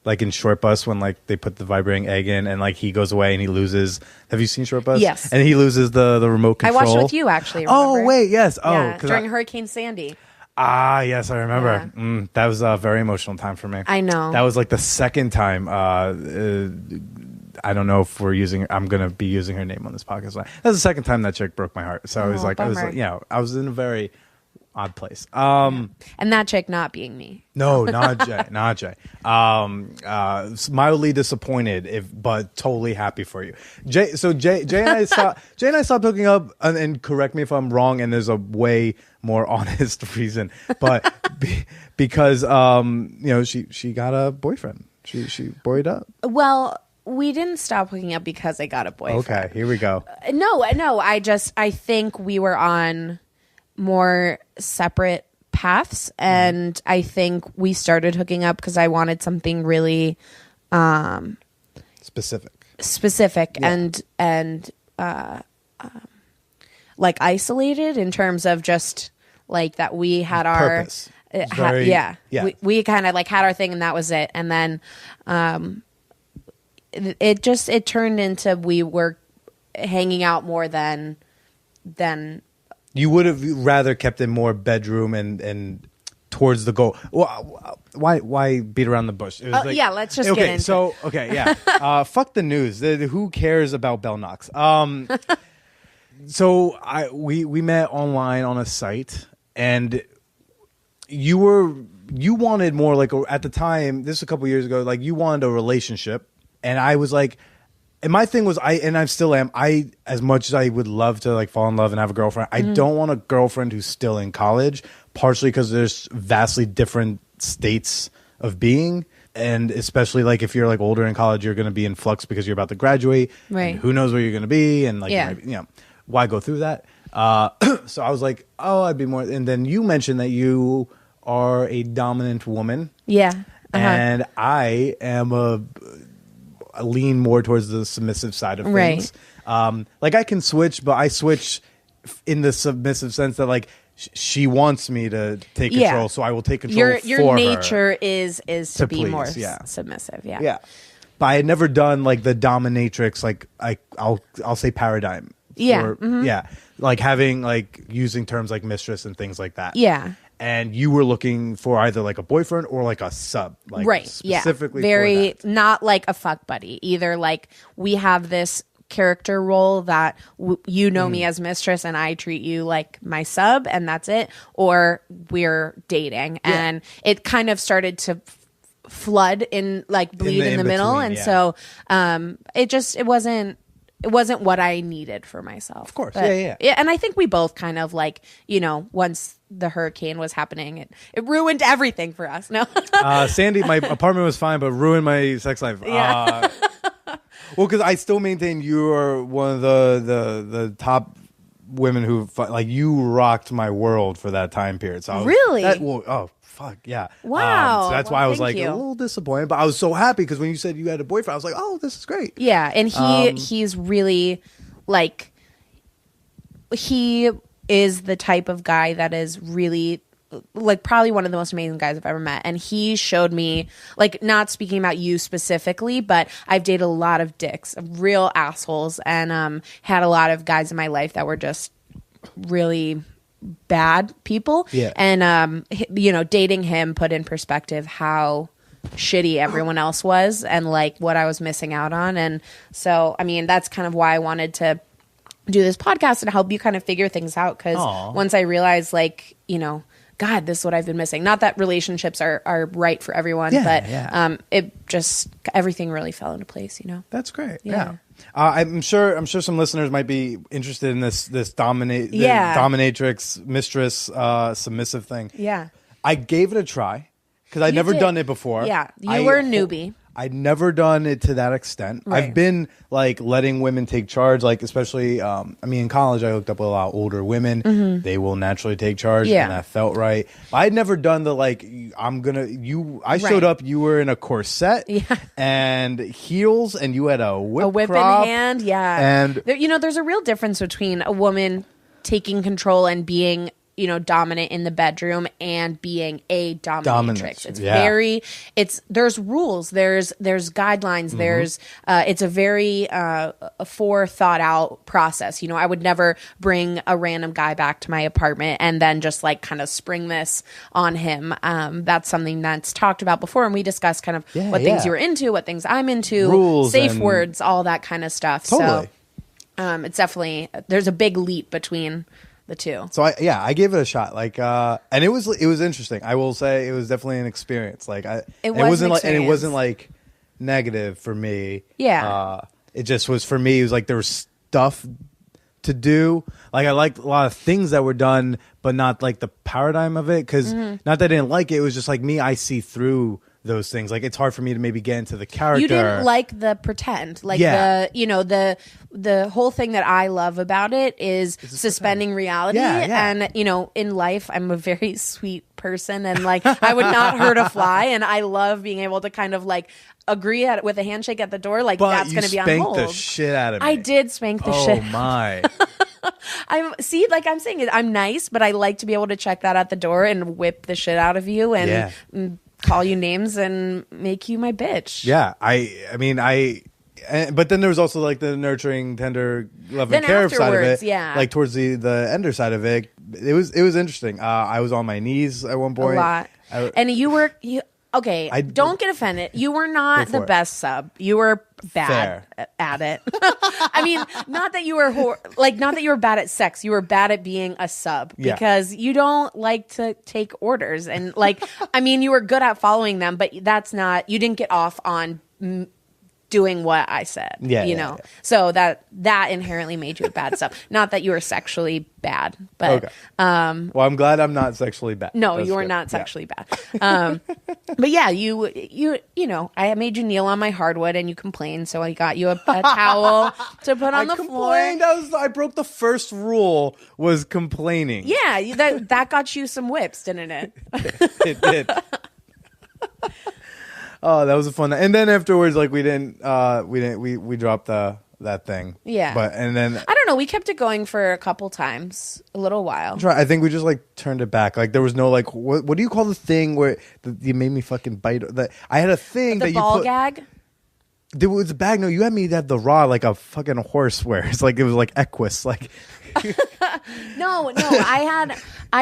Speaker 2: like in Short Bus when like they put the vibrating egg in and like he goes away and he loses. Have you seen Short Bus?
Speaker 3: Yes.
Speaker 2: And he loses the remote control.
Speaker 3: I watched it with you actually. Remember?
Speaker 2: Oh wait, yes.
Speaker 3: Yeah, during Hurricane Sandy.
Speaker 2: Yes, I remember.
Speaker 3: Yeah.
Speaker 2: That was a very emotional time for me.
Speaker 3: I know.
Speaker 2: That was like the second time. I don't know if I'm going to be using her name on this podcast. That was the second time that chick broke my heart. So I was like, I was in a very odd place.
Speaker 3: And that chick not being me.
Speaker 2: No, not Jay, not Jay. Mildly disappointed, but totally happy for you. Jay and I stopped hooking up, and correct me if I'm wrong. And there's a way more honest reason, but because she got a boyfriend. She boyed up.
Speaker 3: Well, we didn't stop hooking up because I got a boyfriend.
Speaker 2: Okay, here we go.
Speaker 3: No. I think we were on more separate paths, and I think we started hooking up because I wanted something really specific and like isolated in terms of just like that we had our
Speaker 2: purpose.
Speaker 3: We kind of like had our thing and that was it, and then it turned into we were hanging out more than
Speaker 2: you would have rather kept it more bedroom and towards the goal. Well, why beat around the bush? It was
Speaker 3: let's just get into
Speaker 2: it. Fuck the news. Who cares about Bell Knox? So we met online on a site, and you wanted more like at the time. This was a couple years ago. Like you wanted a relationship, and I was like. And my thing was, I still am. As much as I would love to like fall in love and have a girlfriend, I don't want a girlfriend who's still in college. Partially because there's vastly different states of being, and especially like if you're like older in college, you're going to be in flux because you're about to graduate.
Speaker 3: Right.
Speaker 2: Who knows where you're going to be, and like why go through that? So I was like, I'd be more. And then you mentioned that you are a dominant woman.
Speaker 3: Yeah.
Speaker 2: And I am I lean more towards the submissive side of things. Right. Like I can switch, but I switch in the submissive sense that like she wants me to take control, so I will take control.
Speaker 3: Your nature is to be
Speaker 2: please,
Speaker 3: more submissive. Yeah.
Speaker 2: Yeah. But I had never done like the dominatrix. Like I'll say paradigm.
Speaker 3: Yeah.
Speaker 2: Yeah. Like having like using terms like mistress and things like that.
Speaker 3: Yeah.
Speaker 2: And you were looking for either like a boyfriend or like a sub, like
Speaker 3: right?
Speaker 2: Specifically,
Speaker 3: very
Speaker 2: for that.
Speaker 3: Not like a fuck buddy. Either like we have this character role that you know me as mistress and I treat you like my sub, and that's it. Or we're dating, and it kind of started to flood in like bleed in the middle, and so it wasn't what I needed for myself.
Speaker 2: Of course,
Speaker 3: but,
Speaker 2: yeah.
Speaker 3: And I think we both kind of like, once the hurricane was happening, it ruined everything for us. No,
Speaker 2: Sandy, my apartment was fine, but ruined my sex life.
Speaker 3: Yeah.
Speaker 2: Well, because I still maintain you are one of the top women who like you rocked my world for that time period. So
Speaker 3: really,
Speaker 2: fuck yeah!
Speaker 3: Wow.
Speaker 2: So that's why I was like a little disappointed, but I was so happy because when you said you had a boyfriend, I was like, oh, this is great.
Speaker 3: Yeah, and he's really like he is the type of guy that is really like probably one of the most amazing guys I've ever met, and he showed me, like, not speaking about you specifically, but I've dated a lot of dicks, real assholes, and had a lot of guys in my life that were just really bad people.
Speaker 2: Yeah.
Speaker 3: And dating him put in perspective how shitty everyone else was and like what I was missing out on. And so, I mean, that's kind of why I wanted to do this podcast and help you kind of figure things out. Because once I realized, like, you know, God, this is what I've been missing. Not that relationships are right for everyone, but it just, everything really fell into place, you know?
Speaker 2: That's great. Yeah. I'm sure some listeners might be interested in this dominatrix, mistress, submissive thing.
Speaker 3: Yeah.
Speaker 2: I gave it a try because I'd never done it before.
Speaker 3: Yeah. You were a newbie.
Speaker 2: I'd never done it to that extent. Right. I've been like letting women take charge, like especially, I mean, in college, I hooked up with a lot of older women. Mm-hmm. They will naturally take charge, and that felt right. I'd never done the like, I showed up, you were in a corset and heels, and you had a whip crop,
Speaker 3: in hand. Yeah. And there's a real difference between a woman taking control and being, you know, dominant in the bedroom and being a dominatrix. It's there's rules, there's guidelines, there's it's a very forethought out process. You know, I would never bring a random guy back to my apartment and then just like kind of spring this on him. That's something that's talked about before, and we discussed kind of what things you were into, what things I'm into, rules, safe words, all that kind of stuff. Totally. So it's definitely, there's a big leap between the two.
Speaker 2: So I gave it a shot. Like, and it was interesting. I will say it was definitely an experience. Like, it wasn't like negative for me.
Speaker 3: Yeah.
Speaker 2: It just was for me. It was like there was stuff to do. Like, I liked a lot of things that were done, but not like the paradigm of it. Because not that I didn't like it. It was just like me. I see through those things. Like, it's hard for me to maybe get into the character.
Speaker 3: You didn't like the pretend, like the whole thing that I love about it is suspending reality. And in life, I'm a very sweet person, and like I would not hurt a fly, and I love being able to kind of like agree with a handshake at the door, like that's going to be on hold.
Speaker 2: You spanked the shit out of me.
Speaker 3: I did spank the shit.
Speaker 2: Oh my.
Speaker 3: I'm saying I'm nice, but I like to be able to check that at the door and whip the shit out of you and call you names and make you my bitch.
Speaker 2: Yeah, I mean, but then there was also like the nurturing, tender, love and care side of it.
Speaker 3: Yeah,
Speaker 2: like towards the ender side of it. It was interesting. I was on my knees at one point.
Speaker 3: A lot. And you were okay. Don't get offended. You were not the best sub. You were bad at it. I mean, not that you were not that you were bad at sex. You were bad at being a sub because you don't like to take orders, and like, I mean, you were good at following them, but that's not. You didn't get off on doing what I said. You know. So that inherently made you a bad sub. Not that you were sexually bad, but
Speaker 2: well, I'm glad I'm not sexually bad.
Speaker 3: No, you were not sexually bad. But yeah, you know, I made you kneel on my hardwood and you complained, so I got you a towel to put on the floor.
Speaker 2: I broke the first rule, was complaining.
Speaker 3: Yeah, that got you some whips, didn't it?
Speaker 2: It did. Oh, that was a fun. And then afterwards, like we dropped that thing.
Speaker 3: Yeah.
Speaker 2: And then
Speaker 3: I don't know. We kept it going for a couple times, a little while.
Speaker 2: I think we just like turned it back. Like there was no like what do you call the thing where you made me fucking bite? I had a thing
Speaker 3: that
Speaker 2: you
Speaker 3: ball
Speaker 2: put.
Speaker 3: Gag.
Speaker 2: There was a bag. No, you had me that the rod like a fucking horse wears. Like it was like Equus. Like
Speaker 3: no. I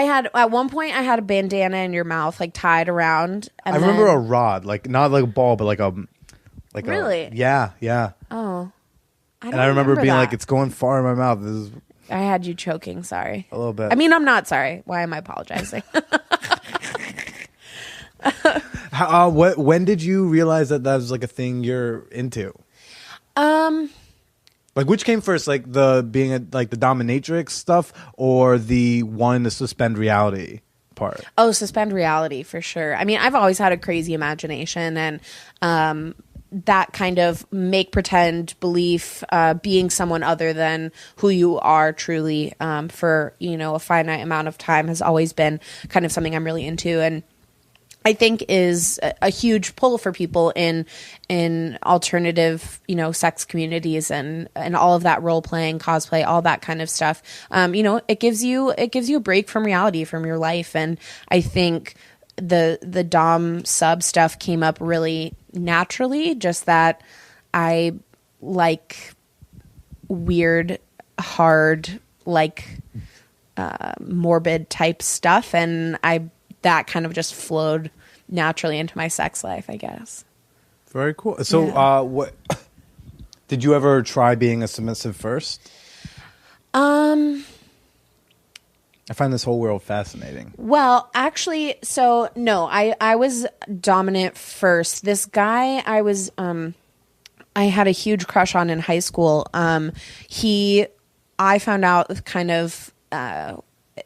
Speaker 3: had at one point I had a bandana in your mouth, like tied around. And
Speaker 2: I remember a rod, like not like a ball, but like
Speaker 3: really?
Speaker 2: Yeah.
Speaker 3: Oh,
Speaker 2: I remember being like, it's going far in my mouth.
Speaker 3: I had you choking. Sorry,
Speaker 2: a little bit.
Speaker 3: I mean, I'm not sorry. Why am I apologizing?
Speaker 2: When did you realize that was like a thing you're into? Like which came first, like the being like the dominatrix stuff, or the wanting to suspend reality part?
Speaker 3: Oh, suspend reality for sure. I mean, I've always had a crazy imagination, and that kind of make pretend belief, being someone other than who you are truly, for a finite amount of time has always been kind of something I'm really into, and I think is a huge pull for people in alternative, sex communities and all of that role playing, cosplay, all that kind of stuff. It gives you a break from reality, from your life. And I think the dom sub stuff came up really naturally, just that I like weird, hard, like morbid type stuff. And that kind of just flowed naturally into my sex life, I guess.
Speaker 2: Very cool. So, what did you ever try being a submissive first? I find this whole world fascinating.
Speaker 3: Well, actually, so no, I was dominant first. This guy I had a huge crush on in high school. I found out kind of,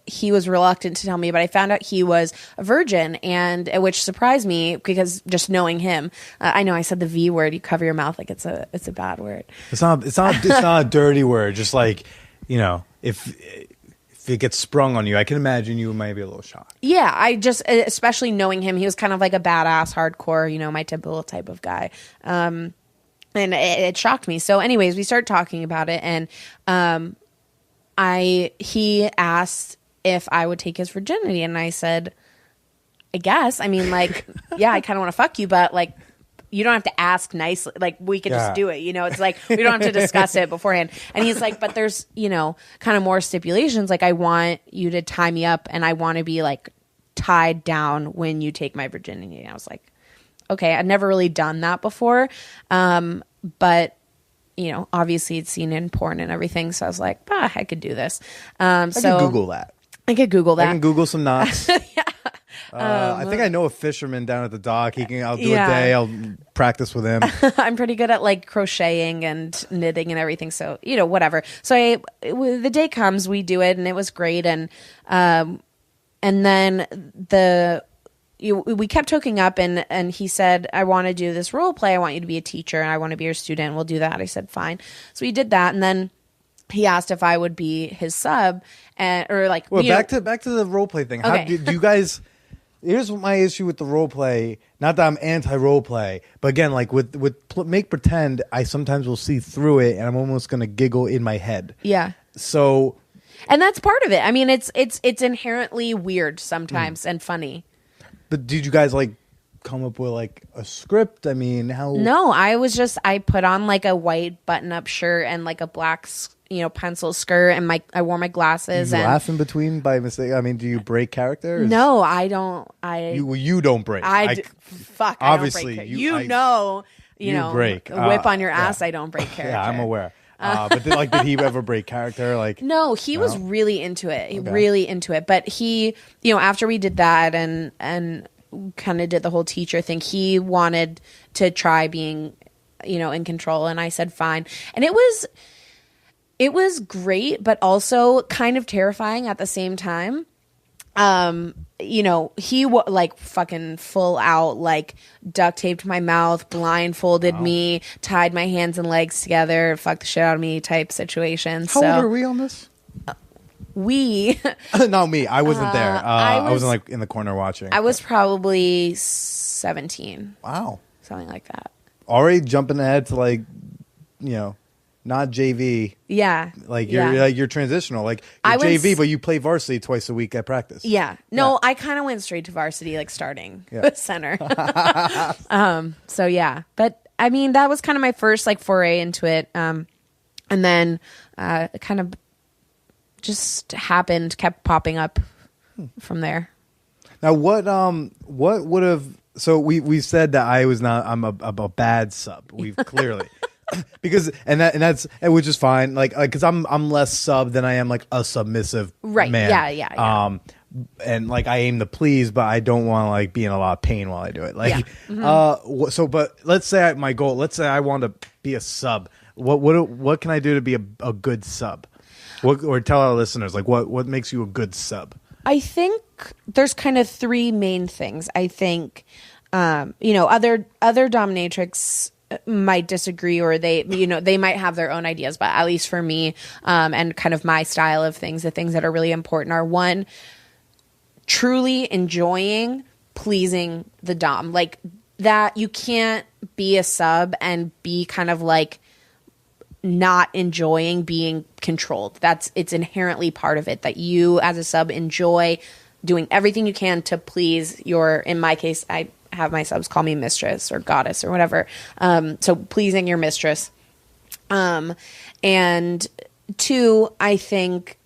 Speaker 3: he was reluctant to tell me, but I found out he was a virgin, and which surprised me because just knowing him, I know I said the V word. You cover your mouth like it's a bad word. It's not
Speaker 2: a dirty word. Just like, if it gets sprung on you, I can imagine you might be a little shocked.
Speaker 3: Yeah, I just, especially knowing him, he was kind of like a badass, hardcore, my typical type of guy. And it shocked me. So anyways, we started talking about it, and he asked if I would take his virginity, and I said, I guess. I mean, like, yeah, I kind of want to fuck you, but like, you don't have to ask nicely. Like, we could just do it. It's like, we don't have to discuss it beforehand. And he's like, but there's, kind of more stipulations. Like, I want you to tie me up, and I want to be like tied down when you take my virginity. And I was like, okay, I'd never really done that before. But obviously it's seen in porn and everything. So I was like, I could do this.
Speaker 2: I could Google that.
Speaker 3: I could Google that.
Speaker 2: I can Google some knots.
Speaker 3: Yeah.
Speaker 2: I think I know a fisherman down at the dock. I'll do a day. I'll practice with him.
Speaker 3: I'm pretty good at like crocheting and knitting and everything. So, whatever. So the day comes, we do it, and it was great. And then we kept hooking up, and he said, I want to do this role play. I want you to be a teacher, and I want to be your student. We'll do that. I said, fine. So we did that. And then he asked if I would be his sub, back
Speaker 2: to the role play thing. How
Speaker 3: Okay.
Speaker 2: do you guys? Here's my issue with the role play. Not that I'm anti role play, but again, like with make pretend, I sometimes will see through it, and I'm almost gonna giggle in my head.
Speaker 3: Yeah.
Speaker 2: So,
Speaker 3: and that's part of it. I mean, it's inherently weird sometimes and funny.
Speaker 2: But did you guys like come up with like a script? I mean, how?
Speaker 3: No, I put on like a white button-up shirt and like a black, pencil skirt, and I wore my glasses.
Speaker 2: Do you
Speaker 3: and
Speaker 2: laugh in between by mistake? I mean, do you break character?
Speaker 3: No, I don't.
Speaker 2: You don't break.
Speaker 3: Fuck.
Speaker 2: Obviously,
Speaker 3: I don't break
Speaker 2: you break.
Speaker 3: A whip on your ass. I don't break character.
Speaker 2: Yeah, I'm aware. But did he ever break character? Like,
Speaker 3: no, he was really into it. Really into it. But he, after we did that and kind of did the whole teacher thing, he wanted to try being, in control, and I said fine. And it was great, but also kind of terrifying at the same time. He like fucking full out, like duct taped my mouth, blindfolded me, tied my hands and legs together, fucked the shit out of me type situation.
Speaker 2: How old are we on this?
Speaker 3: We
Speaker 2: not me. I wasn't there. I wasn't like in the corner watching.
Speaker 3: I was probably 17.
Speaker 2: Wow.
Speaker 3: Something like that.
Speaker 2: Already jumping ahead to like, not JV.
Speaker 3: Yeah.
Speaker 2: Like you're transitional. Like you're JV, but you play varsity twice a week at practice.
Speaker 3: Yeah. No, I kind of went straight to varsity, like starting center. So yeah. But I mean, that was kind of my first like foray into it. And then it kind of just happened, kept popping up from there.
Speaker 2: Now what would have, so we said that I'm a bad sub. We've clearly because that's which is fine. Like because I'm less sub than I am like a submissive
Speaker 3: right.
Speaker 2: man.
Speaker 3: Yeah.
Speaker 2: And like I aim to please, but I don't want to like be in a lot of pain while I do it. Like but let's say let's say I want to be a sub. What can I do to be a good sub? Or tell our listeners like what makes you a good sub?
Speaker 3: I think there's kind of three main things. I think other dominatrix might disagree, or they might have their own ideas, but at least for me and kind of my style of things, the things that are really important are, one, truly enjoying pleasing the dom. Like that, you can't be a sub and be kind of like not enjoying being controlled. It's inherently part of it that you as a sub enjoy doing everything you can to please in my case, I have my subs call me mistress or goddess or whatever. So pleasing your mistress. And two, I think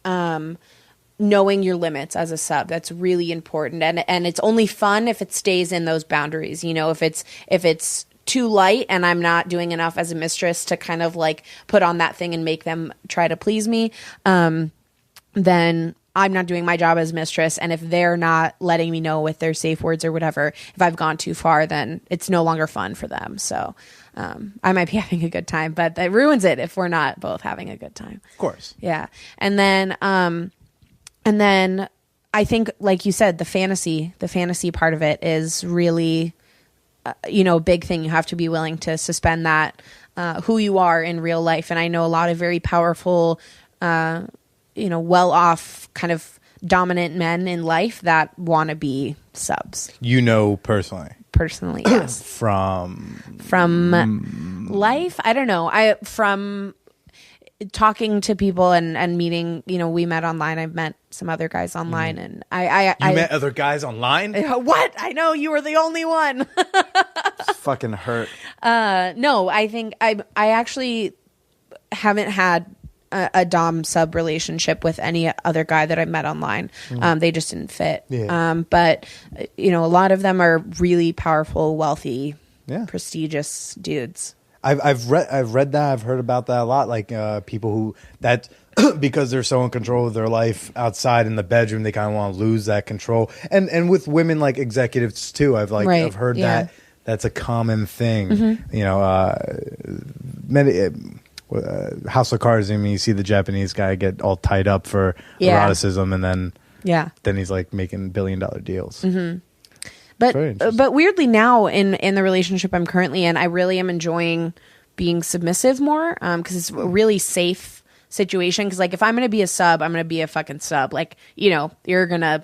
Speaker 3: knowing your limits as a sub. That's really important. And it's only fun if it stays in those boundaries. You know, if it's too light and I'm not doing enough as a mistress to kind of like put on that thing and make them try to please me, then I'm not doing my job as mistress. And if they're not letting me know with their safe words or whatever, if I've gone too far, then it's no longer fun for them. So I might be having a good time, but that ruins it if we're not both having a good time.
Speaker 2: Of course.
Speaker 3: Yeah. And then I think, like you said, the fantasy part of it is really, a big thing. You have to be willing to suspend that, who you are in real life. And I know a lot of very powerful, well-off kind of dominant men in life that want to be subs.
Speaker 2: Personally,
Speaker 3: yes.
Speaker 2: From
Speaker 3: life, I don't know. From talking to people and meeting, we met online. I've met some other guys online, and I
Speaker 2: met other guys online.
Speaker 3: What? I know you were the only one.
Speaker 2: Fucking hurt.
Speaker 3: No, I think I actually haven't had a dom sub relationship with any other guy that I met online. They just didn't fit.
Speaker 2: Yeah.
Speaker 3: But a lot of them are really powerful, wealthy, prestigious dudes.
Speaker 2: I've read that. I've heard about that a lot. Like people who that because they're so in control of their life outside in the bedroom, they kind of want to lose that control. And with women like executives too, I've heard that that's a common thing.
Speaker 3: Mm-hmm.
Speaker 2: Many. House of Cards. I mean, you see the Japanese guy get all tied up for eroticism, and then he's like making $1 billion deals.
Speaker 3: Mm-hmm. But weirdly now in the relationship I'm currently in, I really am enjoying being submissive more because it's a really safe situation. Because like if I'm gonna be a sub, I'm gonna be a fucking sub. Like you're gonna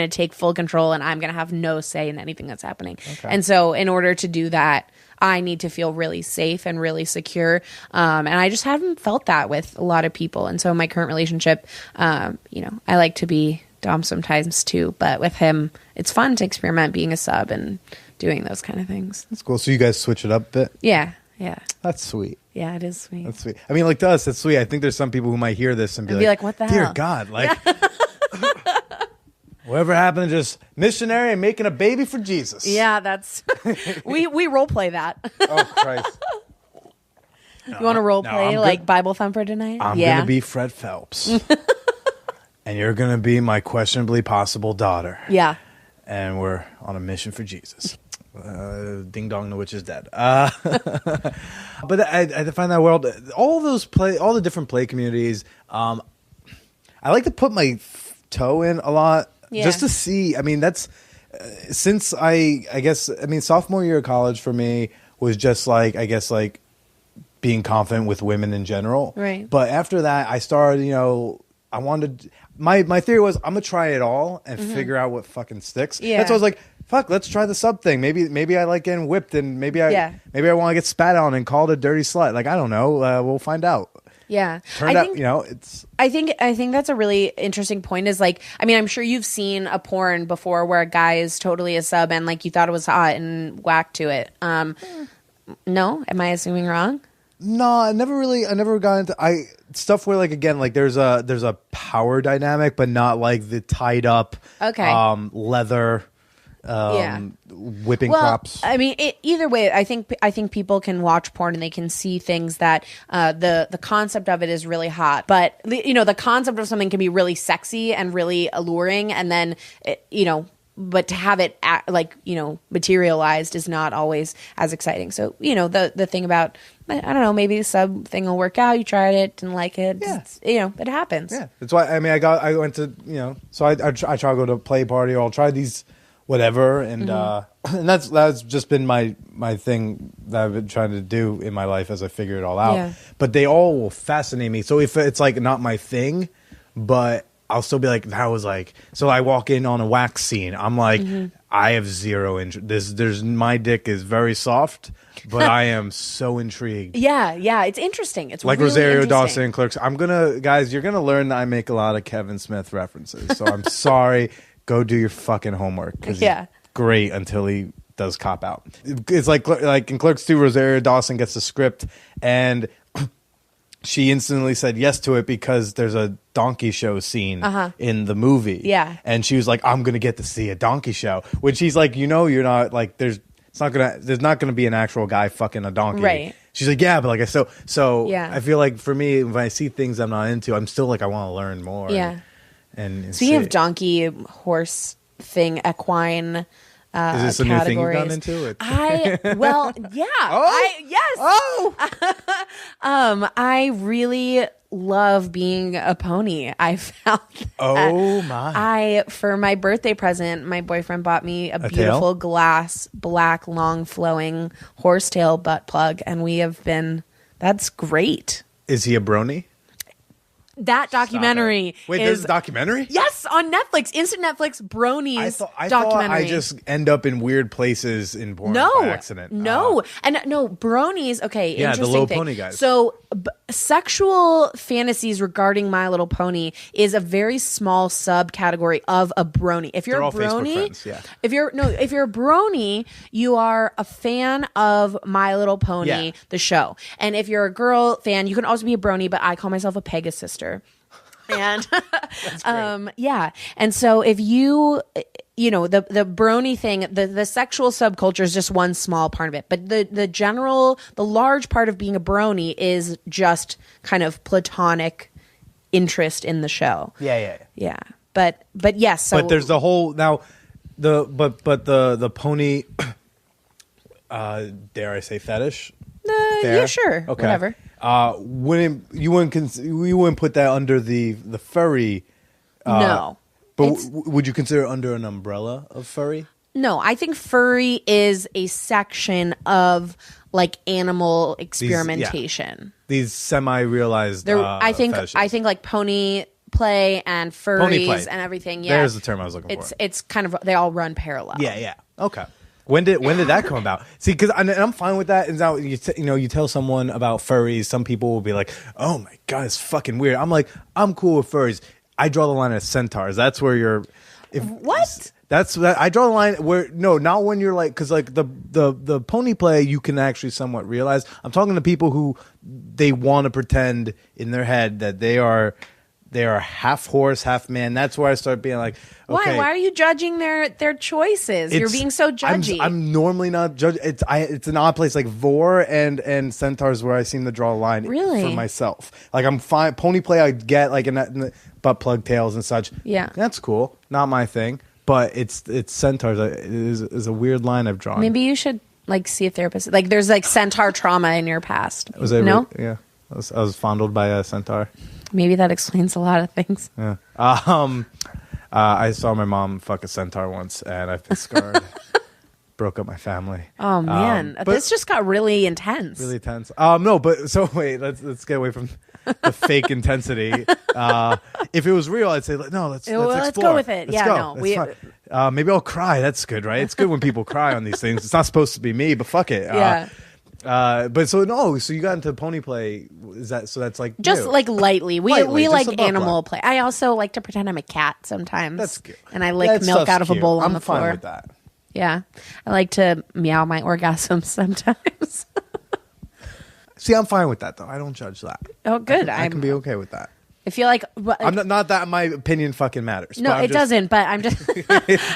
Speaker 3: take full control, and I'm gonna have no say in anything that's happening. Okay. And so in order to do that, I need to feel really safe and really secure. And I just haven't felt that with a lot of people. And so in my current relationship, I like to be dom sometimes too. But with him, it's fun to experiment being a sub and doing those kind of things.
Speaker 2: That's cool. So you guys switch it up a bit?
Speaker 3: Yeah. Yeah.
Speaker 2: That's sweet.
Speaker 3: Yeah, it is sweet.
Speaker 2: That's sweet. I mean, like to us, that's sweet. I think there's some people who might hear this and be like,
Speaker 3: what the
Speaker 2: Dear
Speaker 3: hell?
Speaker 2: God, like... Whatever happened to just missionary and making a baby for Jesus?
Speaker 3: Yeah, that's... we role play that.
Speaker 2: Oh, Christ.
Speaker 3: You want to role play like Bible Thumper tonight?
Speaker 2: I'm going to be Fred Phelps. And you're going to be my questionably possible daughter.
Speaker 3: Yeah.
Speaker 2: And we're on a mission for Jesus. Ding dong, the witch is dead. But I find that world, all the different play communities, I like to put my toe in a lot. Yeah. Just to see, I mean, that's since I guess, I mean, sophomore year of college for me was just like, I guess, like being confident with women in general.
Speaker 3: Right.
Speaker 2: But after that, I started, I wanted, my theory was I'm going to try it all and figure out what fucking sticks.
Speaker 3: Yeah.
Speaker 2: That's why I was like, fuck, let's try the sub thing. Maybe I like getting whipped and maybe I want to get spat on and called a dirty slut. Like, I don't know. We'll find out.
Speaker 3: Yeah.
Speaker 2: Turned out, it's...
Speaker 3: I think that's a really interesting point is like, I mean, I'm sure you've seen a porn before where a guy is totally a sub and like you thought it was hot and whacked to it. No? Am I assuming wrong?
Speaker 2: No, I never got into stuff where like, again, like there's a power dynamic, but not like the tied up, leather, whipping crops.
Speaker 3: I mean, either way, I think people can watch porn and they can see things that the concept of it is really hot, but the concept of something can be really sexy and really alluring, and then but to have it materialized is not always as exciting. So the thing about, I don't know, maybe the sub thing will work out. You tried it, didn't like it. Yeah. It happens.
Speaker 2: Yeah, that's why. I mean, I went to so I try to go to a play party, or I'll try these whatever, and and that's just been my thing that I've been trying to do in my life as I figure it all out.
Speaker 3: Yeah.
Speaker 2: But they all will fascinate me. So if it's like not my thing, but I'll still be like, that was like, so I walk in on a wax scene. I'm like, I have zero interest. My dick is very soft, but I am so intrigued.
Speaker 3: Yeah. It's interesting. It's
Speaker 2: like
Speaker 3: really
Speaker 2: Rosario
Speaker 3: interesting.
Speaker 2: Dawson and Clerks. Guys, you're going to learn that I make a lot of Kevin Smith references. So I'm sorry. Go do your fucking homework. Cause he's great until he does cop out. It's like in Clerks 2, Rosario Dawson gets the script and she instantly said yes to it because there's a donkey show scene in the movie.
Speaker 3: Yeah.
Speaker 2: And she was like, I'm going to get to see a donkey show. When she's like, you're not like, there's not going to be an actual guy fucking a donkey.
Speaker 3: Right.
Speaker 2: She's like, yeah, but like, so
Speaker 3: Yeah.
Speaker 2: I feel like for me, when I see things I'm not into, I'm still like, I want to learn more.
Speaker 3: Yeah.
Speaker 2: And
Speaker 3: Speaking of donkey, horse thing, equine.
Speaker 2: Is this a new thing you've gone into?
Speaker 3: I really love being a pony. I found that.
Speaker 2: Oh my!
Speaker 3: For my birthday present, my boyfriend bought me a beautiful glass, black, long, flowing horsetail butt plug, and we have been. That's great.
Speaker 2: Is he a brony?
Speaker 3: That documentary.
Speaker 2: Wait, there's a documentary?
Speaker 3: Yes, on Netflix. Instant Netflix Bronies
Speaker 2: I
Speaker 3: documentary.
Speaker 2: thought I just end up in weird places in porn by accident.
Speaker 3: No. And no, Bronies, okay,
Speaker 2: yeah,
Speaker 3: interesting
Speaker 2: the Little
Speaker 3: thing.
Speaker 2: Pony guys.
Speaker 3: So sexual fantasies regarding My Little Pony is a very small subcategory of a brony. If you're
Speaker 2: They're
Speaker 3: a
Speaker 2: all Facebook
Speaker 3: brony,
Speaker 2: friends, yeah.
Speaker 3: if you're a brony, you are a fan of My Little Pony, the show. And if you're a girl fan, you can also be a brony, but I call myself a Pegasister. And and so if you the brony thing, the sexual subculture is just one small part of it, but the large part of being a brony is just kind of platonic interest in the show. Yeah. But yes, so
Speaker 2: but there's the whole now the pony dare I say fetish?
Speaker 3: yeah, sure,
Speaker 2: okay.
Speaker 3: whatever.
Speaker 2: You wouldn't put that under the furry?
Speaker 3: No,
Speaker 2: but would you consider it under an umbrella of furry?
Speaker 3: No, I think furry is a section of animal experimentation.
Speaker 2: These semi-realized.
Speaker 3: I think like pony play and furries and everything. Yeah,
Speaker 2: there's the term I was looking for.
Speaker 3: It's kind of they all run parallel.
Speaker 2: Yeah. Okay. When did that come about? See, because I'm fine with that. And now you tell someone about furries, some people will be like, "Oh my god, it's fucking weird." I'm like, I'm cool with furries. I draw the line at centaurs. That's where you're.
Speaker 3: What?
Speaker 2: I draw the line where not when you're because the pony play you can actually somewhat realize. I'm talking to people who they want to pretend in their head that they are half horse, half man. That's where I start being like, okay,
Speaker 3: why are you judging their choices? You're being so judgy.
Speaker 2: I'm normally not judging. It's an odd place. Like vor and centaurs where I seem to draw a line for myself. Like I'm fine. Pony play I get in the butt plug tails and such.
Speaker 3: Yeah,
Speaker 2: that's cool. Not my thing. But it's centaurs. Is a weird line I've drawn.
Speaker 3: Maybe you should see a therapist. There's centaur trauma in your past.
Speaker 2: Was it? No. Yeah, I was fondled by a centaur.
Speaker 3: Maybe that explains a lot of things.
Speaker 2: Yeah. I saw my mom fuck a centaur once, and I've been scarred. Broke up my family.
Speaker 3: Oh man, this just got really intense.
Speaker 2: Really tense. No, but so wait, let's get away from the fake intensity. If it was real, I'd say no. Let's explore.
Speaker 3: Let's go with it.
Speaker 2: Maybe I'll cry. That's good, right? It's good when people cry on these things. It's not supposed to be me, but fuck it.
Speaker 3: Yeah.
Speaker 2: But so you got into pony play. Is that so? That's
Speaker 3: just
Speaker 2: new.
Speaker 3: Lightly. We like animal
Speaker 2: play.
Speaker 3: I also like to pretend I'm a cat sometimes.
Speaker 2: That's good.
Speaker 3: And I lick milk out of a bowl on the floor.
Speaker 2: I'm fine with that.
Speaker 3: Yeah, I like to meow my orgasms sometimes.
Speaker 2: See, I'm fine with that though. I don't judge that.
Speaker 3: Oh, good.
Speaker 2: I can be okay with that.
Speaker 3: I feel like
Speaker 2: I'm not that my opinion fucking matters.
Speaker 3: No, it doesn't. But I'm just.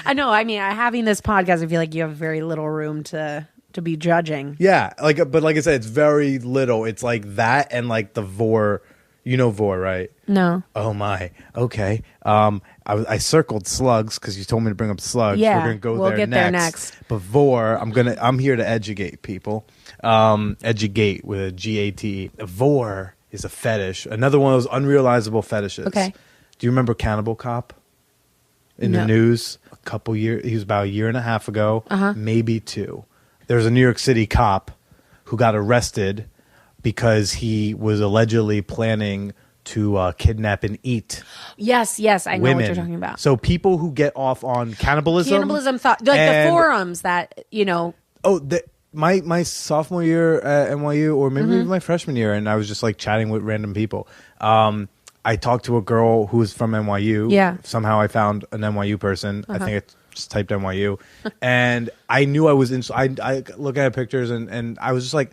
Speaker 3: I know. I mean, having this podcast, I feel like you have very little room to be judging.
Speaker 2: Yeah, but like I said, it's very little. It's like that and the vor. You know vor, right?
Speaker 3: No.
Speaker 2: Oh my. Okay. I circled slugs because you told me to bring up slugs.
Speaker 3: Yeah,
Speaker 2: we're gonna
Speaker 3: we'll get there next.
Speaker 2: But vor, I'm here to educate people. Educate with a GAT. Vor is a fetish. Another one of those unrealizable fetishes.
Speaker 3: Okay.
Speaker 2: Do you remember Cannibal Cop? In the news, a couple years. He was about a year and a half ago, maybe 2. There was a New York City cop who got arrested because he was allegedly planning to kidnap and eat.
Speaker 3: Yes, I know
Speaker 2: women.
Speaker 3: what you're talking about.
Speaker 2: So people who get off on cannibalism
Speaker 3: thought the forums that
Speaker 2: Oh, my sophomore year at NYU, or maybe even my freshman year, and I was just chatting with random people. I talked to a girl who was from NYU.
Speaker 3: Yeah.
Speaker 2: Somehow I found an NYU person. I think I just typed NYU, and I knew I was. I look at pictures and I was just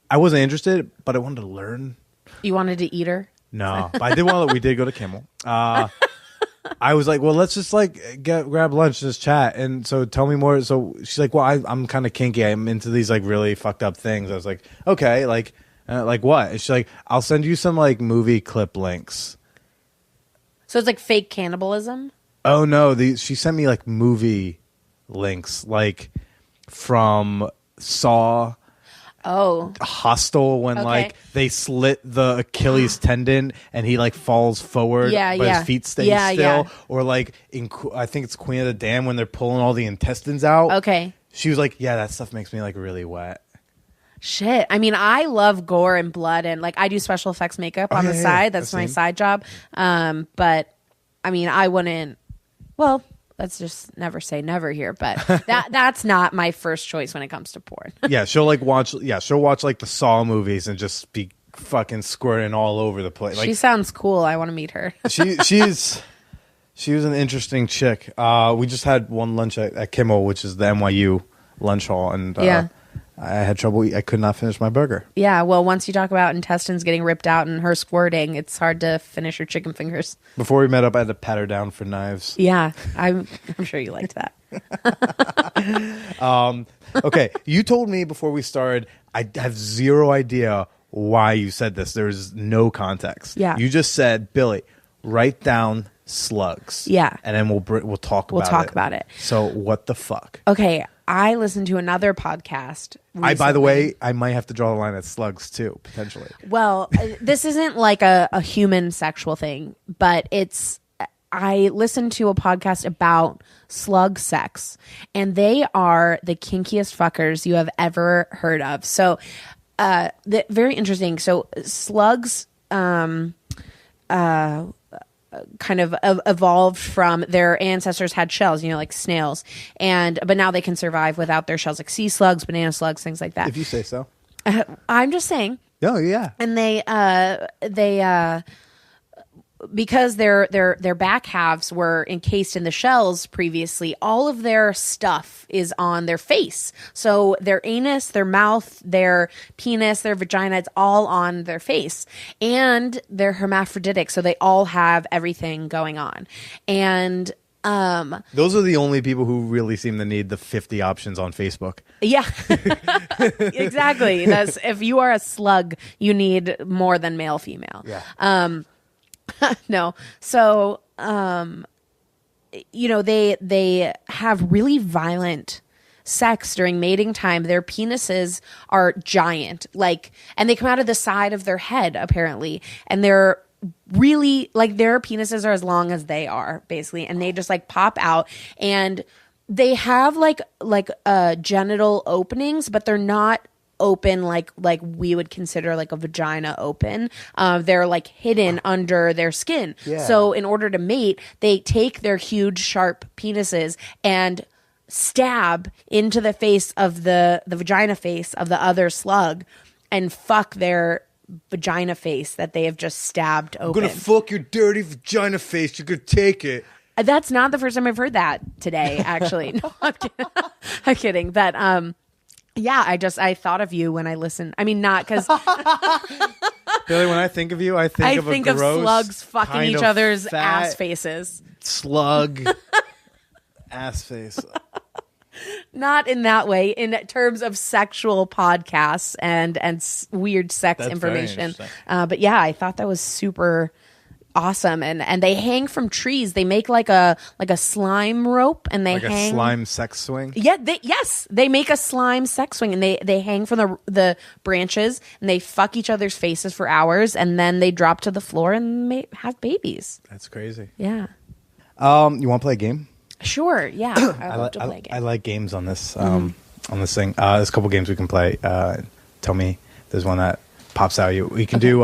Speaker 2: I wasn't interested, but I wanted to learn.
Speaker 3: You wanted to eat her?
Speaker 2: No, but I did want. We did go to Kimmel. I was like, well, let's just like grab lunch and just chat. And so tell me more. So she's like, well, I'm kind of kinky. I'm into these like really fucked up things. I was like, okay, like what? And she's like, I'll send you some like movie clip links.
Speaker 3: So it's like fake cannibalism?
Speaker 2: Oh no, she sent me like movie links, like from Saw.
Speaker 3: Oh,
Speaker 2: Hostel, when like they slit the Achilles tendon and he like falls forward, but his feet stay still. Or like in I think it's Queen of the Damned when they're pulling all the intestines out.
Speaker 3: Okay,
Speaker 2: she was like, yeah, that stuff makes me like really wet.
Speaker 3: Shit. I mean, I love gore and blood, and like I do special effects makeup on the side. That's my side job. But I mean, I wouldn't. Well, let's just never say never here, but that's not my first choice when it comes to porn.
Speaker 2: Yeah, she'll watch like the Saw movies and just be fucking squirting all over the place. Like,
Speaker 3: she sounds cool. I want to meet her.
Speaker 2: she was an interesting chick. We just had one lunch at Kimmel, which is the NYU lunch hall, and I had trouble. I could not finish my burger. Yeah,
Speaker 3: well, once you talk about intestines getting ripped out and her squirting, it's hard to finish your chicken fingers.
Speaker 2: Before we met up, I had to pat her down for knives.
Speaker 3: Yeah, I'm sure you liked that.
Speaker 2: Okay, you told me before we started, I have zero idea why you said this. There's no context.
Speaker 3: Yeah.
Speaker 2: You just said, Billy, write down slugs.
Speaker 3: Yeah.
Speaker 2: And then we'll talk about it.
Speaker 3: We'll talk about it.
Speaker 2: So what the fuck?
Speaker 3: Okay, I listened to another podcast recently.
Speaker 2: By the way, I might have to draw the line at slugs too, potentially.
Speaker 3: Well, this isn't like a human sexual thing, but I listened to a podcast about slug sex, and they are the kinkiest fuckers you have ever heard of. So, very interesting. So slugs, kind of evolved from their ancestors had shells, like snails, but now they can survive without their shells, like sea slugs, banana slugs, things like that.
Speaker 2: If you say so.
Speaker 3: I'm just saying.
Speaker 2: Oh yeah.
Speaker 3: And they because their back halves were encased in the shells previously, all of their stuff is on their face. So their anus, their mouth, their penis, their vagina, it's all on their face. And they're hermaphroditic, so they all have everything going on. And
Speaker 2: those are the only people who really seem to need the 50 options on Facebook.
Speaker 3: Yeah, exactly. That's, if you are a slug, you need more than male, female.
Speaker 2: Yeah.
Speaker 3: No. So, they have really violent sex during mating time. Their penises are giant, and they come out of the side of their head, apparently. And they're really, their penises are as long as they are, basically. And they just, pop out. And they have, genital openings, but they're not open like we would consider a vagina open. They're hidden under their skin. Yeah. So in order to mate, they take their huge sharp penises and stab into the face of the vagina face of the other slug and fuck their vagina face that they have just stabbed open.
Speaker 2: I'm gonna fuck your dirty vagina face. You're gonna take it.
Speaker 3: That's not the first time I've heard that today, actually. No, I'm kidding. I'm kidding. But yeah, I thought of you when I listened. I mean, not because
Speaker 2: Billy, when I think of you, I think of a gross,
Speaker 3: slugs fucking each other's ass faces.
Speaker 2: Slug ass face.
Speaker 3: Not in that way. In terms of sexual podcasts and weird sex information. But yeah, I thought that was super awesome. And they hang from trees. They make like a slime rope, and they hang
Speaker 2: a slime sex swing.
Speaker 3: Yeah, they make a slime sex swing, and they hang from the branches, and they fuck each other's faces for hours, and then they drop to the floor and have babies.
Speaker 2: That's crazy.
Speaker 3: Yeah.
Speaker 2: You want to play a game?
Speaker 3: Sure. Yeah. I love to play a game. I
Speaker 2: like games on this on this thing. There's a couple games we can play. Tell me if there's one that pops out at you. We can do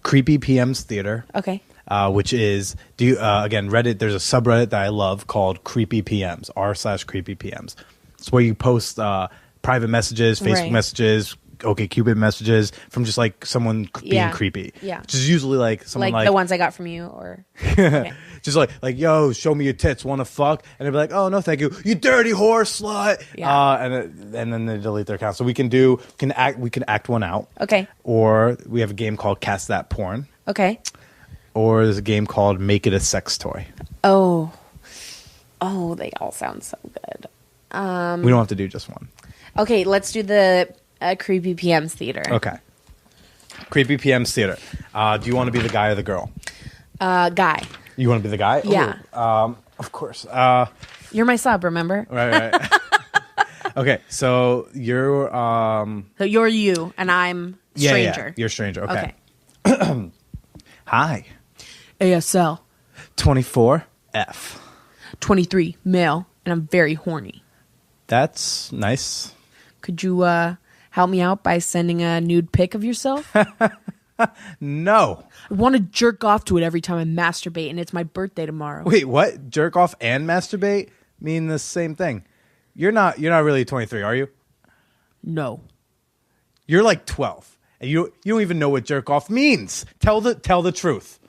Speaker 2: Creepy PM's Theater.
Speaker 3: Okay.
Speaker 2: Which is again, Reddit. There's a subreddit that I love called Creepy PMs, r/Creepy PMs. It's where you post private messages, Facebook messages,
Speaker 4: OkCupid messages from just like someone being creepy.
Speaker 3: Yeah.
Speaker 4: Which is usually like someone
Speaker 3: like the ones I got from you, or
Speaker 4: just like, yo, show me your tits, want to fuck? And they'll be like, oh, no, thank you. You dirty whore slut.
Speaker 3: Yeah.
Speaker 4: And then they delete their account. So we can act one out.
Speaker 3: Okay.
Speaker 4: Or we have a game called Cast That Porn.
Speaker 3: Okay.
Speaker 4: Or there's a game called Make It a Sex Toy.
Speaker 3: Oh, they all sound so good.
Speaker 4: We don't have to do just one.
Speaker 3: Okay, let's do the Creepy PM's Theater.
Speaker 4: Okay. Creepy PM's Theater. Do you want to be the guy or the girl?
Speaker 3: Guy.
Speaker 4: You want to be the guy?
Speaker 3: Yeah.
Speaker 4: Of course.
Speaker 3: You're my sub, remember?
Speaker 4: Right. Okay, so you're...
Speaker 3: So you're you, and I'm stranger.
Speaker 4: Yeah, you're stranger. Okay. Hi.
Speaker 3: ASL.
Speaker 4: 24F.
Speaker 3: 23, male, and I'm very horny.
Speaker 4: That's nice.
Speaker 3: Could you help me out by sending a nude pic of yourself?
Speaker 4: No.
Speaker 3: I want to jerk off to it every time I masturbate, and it's my birthday tomorrow.
Speaker 4: Wait, what? Jerk off and masturbate mean the same thing? You're not really 23, are you?
Speaker 3: No.
Speaker 4: You're like 12, and you don't even know what jerk off means. Tell the truth.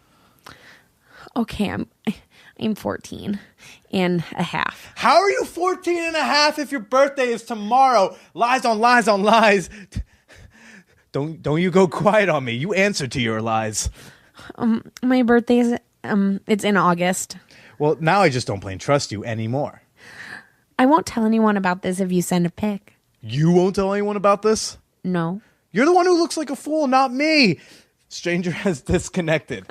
Speaker 3: Okay, I'm 14 and a half.
Speaker 4: How are you 14 and a half if your birthday is tomorrow? Lies on lies on lies. Don't you go quiet on me. You answer to your lies.
Speaker 3: My birthday is it's in August.
Speaker 4: Well, now I just don't plain trust you anymore.
Speaker 3: I won't tell anyone about this if you send a pic.
Speaker 4: You won't tell anyone about this?
Speaker 3: No.
Speaker 4: You're the one who looks like a fool, not me. Stranger has disconnected.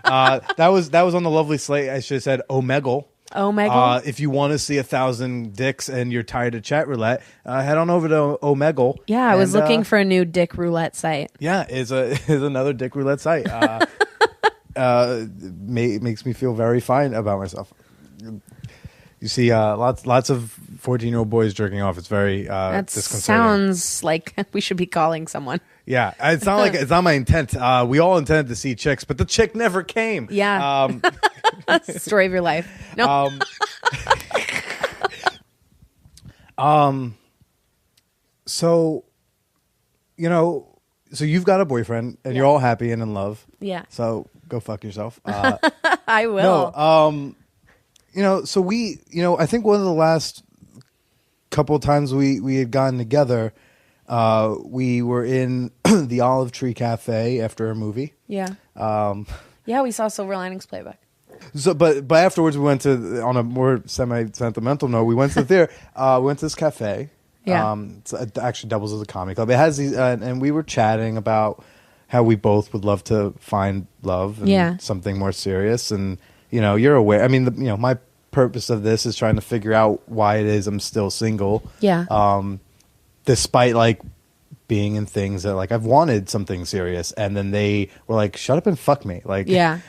Speaker 4: That was on the lovely slate. I should have said Omegle.
Speaker 3: Omegle?
Speaker 4: If you want to see 1,000 dicks and you're tired of chat roulette, head on over to Omegle.
Speaker 3: Yeah, I was looking for a new dick roulette site.
Speaker 4: Yeah, is another dick roulette site. Makes me feel very fine about myself. You see, lots of 14-year-old boys jerking off. It's very
Speaker 3: that
Speaker 4: disconcerting.
Speaker 3: sounds like we should be calling someone.
Speaker 4: Yeah, it's not my intent. We all intended to see chicks, but the chick never came.
Speaker 3: Yeah. That's the story of your life. No.
Speaker 4: So, so you've got a boyfriend and you're all happy and in love.
Speaker 3: Yeah.
Speaker 4: So go fuck yourself.
Speaker 3: I will.
Speaker 4: No. So we, I think one of the last couple of times we had gotten together, we were in the Olive Tree Cafe after a movie.
Speaker 3: Yeah. Yeah, we saw Silver Linings Playbook.
Speaker 4: So, but afterwards we went to, on a more semi-sentimental note, we went to the theater. We went to this cafe.
Speaker 3: Yeah.
Speaker 4: It actually doubles as a comedy club. It has these, and we were chatting about how we both would love to find love and something more serious. And you're aware. I mean, my purpose of this is trying to figure out why it is I'm still single.
Speaker 3: Yeah.
Speaker 4: Despite like being in things that like I've wanted something serious, and then they were like, "Shut up and fuck me." Like,
Speaker 3: yeah.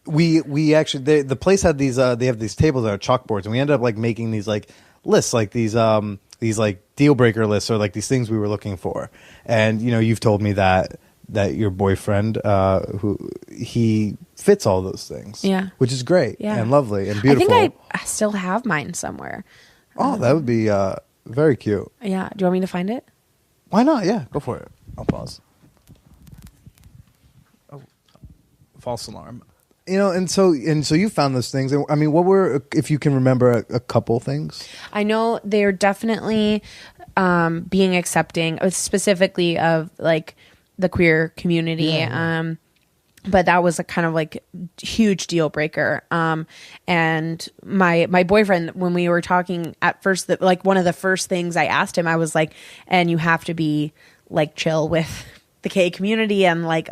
Speaker 4: We actually the place had these they have these tables that are chalkboards, and we ended up like making these like lists, like these like deal breaker lists, or like these things we were looking for. And you've told me that your boyfriend who he fits all those things, which is great and lovely and beautiful.
Speaker 3: I think I still have mine somewhere.
Speaker 4: Oh, that would be very cute.
Speaker 3: Yeah. Do you want me to find it?
Speaker 4: Why not? Yeah, go for it. I'll pause. Oh, false alarm. And so you found those things. I mean, what were, if you can remember, a couple things? I
Speaker 3: know they're definitely being accepting, specifically of like the queer community. Yeah. But that was a kind of like huge deal breaker. And my boyfriend, when we were talking at first, like one of the first things I asked him, I was like, and you have to be like chill with the gay community and like,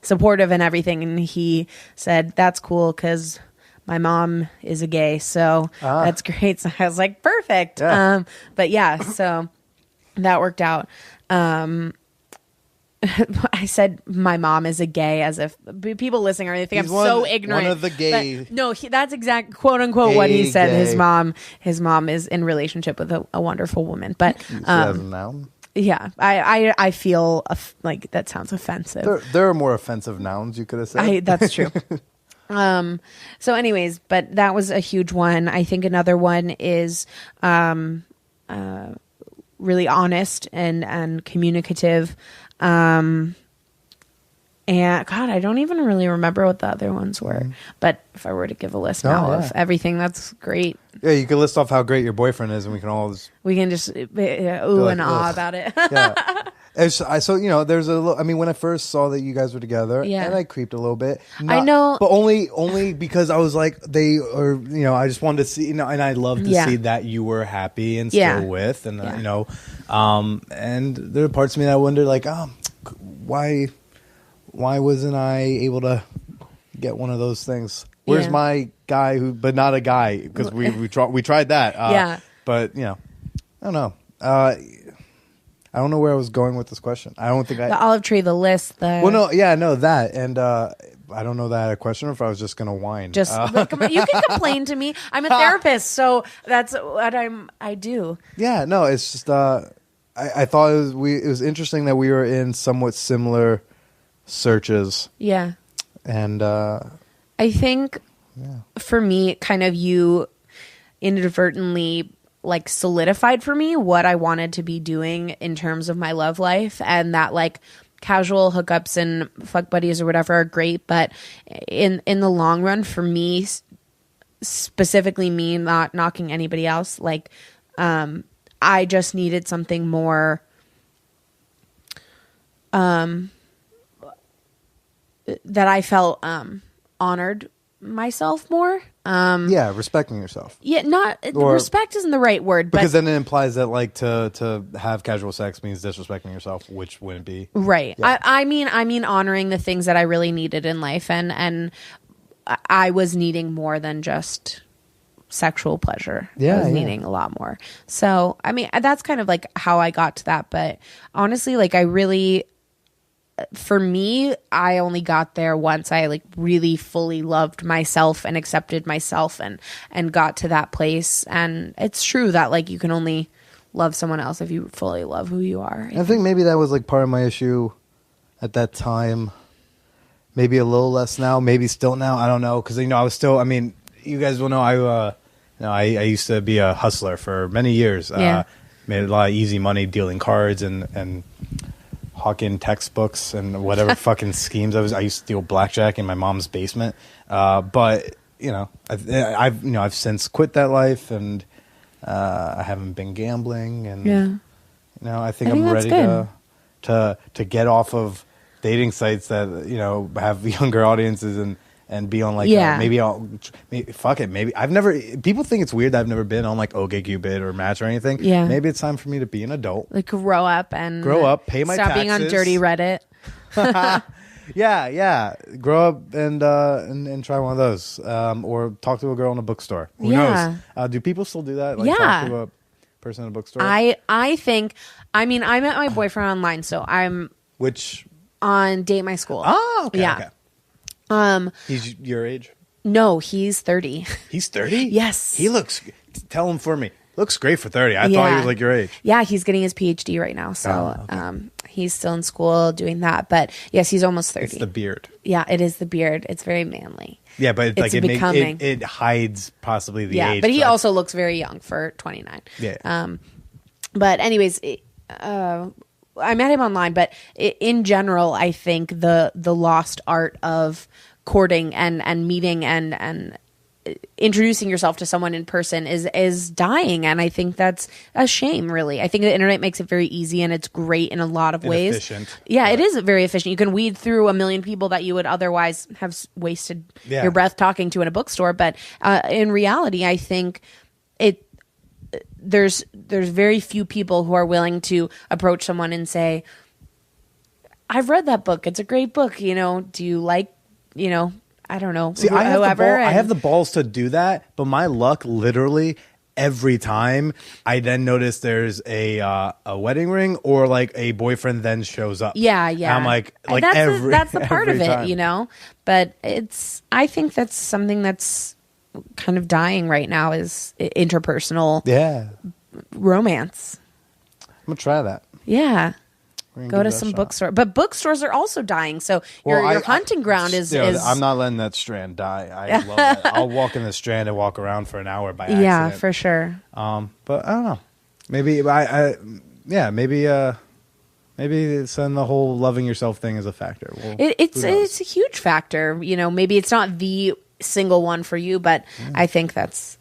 Speaker 3: supportive and everything. And he said, that's cool, because my mom is a gay, so that's great. So I was like, perfect. Yeah. But yeah, so that worked out. I said my mom is a gay, as if people listening are, they think I'm so ignorant.
Speaker 4: One of the gay.
Speaker 3: No, that's exact quote unquote what he said.
Speaker 4: Gay.
Speaker 3: His mom is in relationship with a wonderful woman. But
Speaker 4: as a noun.
Speaker 3: Yeah, I feel like that sounds offensive.
Speaker 4: There are more offensive nouns you could have said.
Speaker 3: That's true. So anyways, but that was a huge one. I think another one is really honest and communicative. And God, I don't even really remember what the other ones were. But if I were to give a list now of everything, that's great.
Speaker 4: Yeah, you can list off how great your boyfriend is, and we can
Speaker 3: just ooh and ah about it.
Speaker 4: Yeah. So there's a little. I mean, when I first saw that you guys were together, and I creeped a little bit.
Speaker 3: I know,
Speaker 4: but only because I was like, they are. I just wanted to see. And I love to see that you were happy and still with, and and there are parts of me that I wonder, like, why wasn't I able to get one of those things? Where's my guy but not a guy, because we tried that. But I don't know. I don't know where I was going with this question. I don't think
Speaker 3: the olive tree, the list, that,
Speaker 4: and I don't know that I had a question, or if I was just gonna whine.
Speaker 3: Just you can complain to me. I'm a therapist, so that's what I do.
Speaker 4: Yeah, no, it's just I thought it was interesting that we were in somewhat similar searches.
Speaker 3: Yeah.
Speaker 4: And
Speaker 3: I think for me, kind of, you inadvertently like solidified for me what I wanted to be doing in terms of my love life, and that like casual hookups and fuck buddies or whatever are great, but in the long run, for me, specifically me, not knocking anybody else, like I just needed something more that I felt honored myself more.
Speaker 4: Respecting yourself.
Speaker 3: Yeah, respect isn't the right word, but
Speaker 4: because then it implies that like to have casual sex means disrespecting yourself, which wouldn't be
Speaker 3: right.
Speaker 4: Yeah.
Speaker 3: I mean honoring the things that I really needed in life, and I was needing more than just sexual pleasure. I was needing a lot more. So I mean, that's kind of like how I got to that. But honestly, like, for me, I only got there once I like really fully loved myself and accepted myself and got to that place. And it's true that like you can only love someone else if you fully love who you are.
Speaker 4: I think maybe that was like part of my issue at that time. Maybe a little less now, maybe still now. I don't know, because I was still. I mean, you guys will know I used to be a hustler for many years. Made a lot of easy money dealing cards and hawking textbooks and whatever fucking schemes. I used to steal blackjack in my mom's basement. But I've since quit that life, and I haven't been gambling, and I think I'm ready to get off of dating sites that have younger audiences and be on like maybe I've never. People think it's weird that I've never been on like OkCupid or Match or anything.
Speaker 3: Yeah,
Speaker 4: maybe it's time for me to be an adult,
Speaker 3: like grow up,
Speaker 4: pay my
Speaker 3: stop
Speaker 4: taxes,
Speaker 3: being on dirty Reddit.
Speaker 4: Grow up and try one of those, or talk to a girl in a bookstore. Who knows? Do people still do that? Like talk to a person in a bookstore.
Speaker 3: I think. I mean, I met my boyfriend online, so I'm on Date My School.
Speaker 4: Oh, okay.
Speaker 3: Yeah.
Speaker 4: Okay. He's your age?
Speaker 3: No, he's 30.
Speaker 4: He's 30?
Speaker 3: Yes.
Speaker 4: He looks, tell him for me, looks great for 30. I thought he was like your age.
Speaker 3: Yeah, he's getting his PhD right now. So he's still in school doing that. But yes, he's almost 30.
Speaker 4: It's the beard.
Speaker 3: Yeah, it is the beard. It's very manly.
Speaker 4: Yeah, but
Speaker 3: it's
Speaker 4: like
Speaker 3: becoming.
Speaker 4: It hides possibly the age.
Speaker 3: Yeah, but he also looks very young for 29.
Speaker 4: Yeah.
Speaker 3: But anyways, I met him online, but in general, I think the lost art of courting and meeting and introducing yourself to someone in person is dying, and I think that's a shame. Really, I think the internet makes it very easy, and it's great in a lot of ways.
Speaker 4: Efficient.
Speaker 3: Yeah, it is very efficient. You can weed through a million people that you would otherwise have wasted your breath talking to in a bookstore. But in reality, I think there's very few people who are willing to approach someone and say, I've read that book. It's a great book. Do you like, I don't know.
Speaker 4: See, I have the balls to do that, but my luck literally every time I then notice there's a wedding ring or like a boyfriend then shows up.
Speaker 3: Yeah.
Speaker 4: And I'm like
Speaker 3: that's the part of
Speaker 4: time.
Speaker 3: it, But I think that's something that's kind of dying right now, is interpersonal romance.
Speaker 4: I'm gonna try that.
Speaker 3: Yeah. Go to some bookstore, but bookstores are also dying. So your hunting ground is.
Speaker 4: I'm not letting that strand die. I love it. I'll walk in the strand and walk around for an hour by accident.
Speaker 3: Yeah, for sure.
Speaker 4: But I don't know. Maybe yeah, maybe send the whole loving yourself thing as a factor. Well,
Speaker 3: it's a huge factor. Maybe it's not the single one for you, but I think that's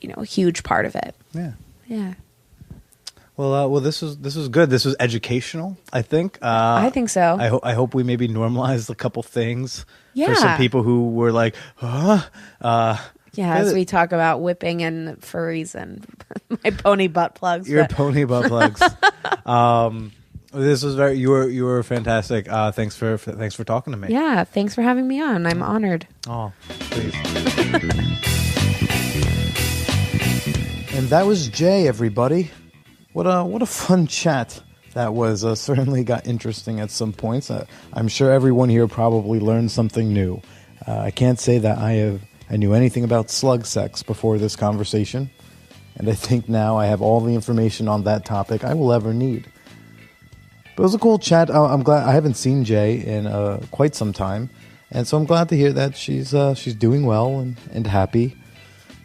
Speaker 3: a huge part of it. Yeah.
Speaker 4: Well, this was good. This was educational, I think.
Speaker 3: I think so.
Speaker 4: I hope we maybe normalized a couple things
Speaker 3: Yeah.
Speaker 4: for some people who were like, huh?
Speaker 3: As we talk about whipping and furries and my pony butt plugs.
Speaker 4: Your pony butt plugs. This was you were fantastic. Thanks for talking to me.
Speaker 3: Yeah, thanks for having me on. I'm honored.
Speaker 4: Oh, please.
Speaker 2: And that was Jay, everybody. What a fun chat that was. Certainly got interesting at some points. I'm sure everyone here probably learned something new. I can't say that I knew anything about slug sex before this conversation, and I think now I have all the information on that topic I will ever need. But it was a cool chat. I'm glad. I haven't seen Jay in quite some time, and so I'm glad to hear that she's doing well and happy,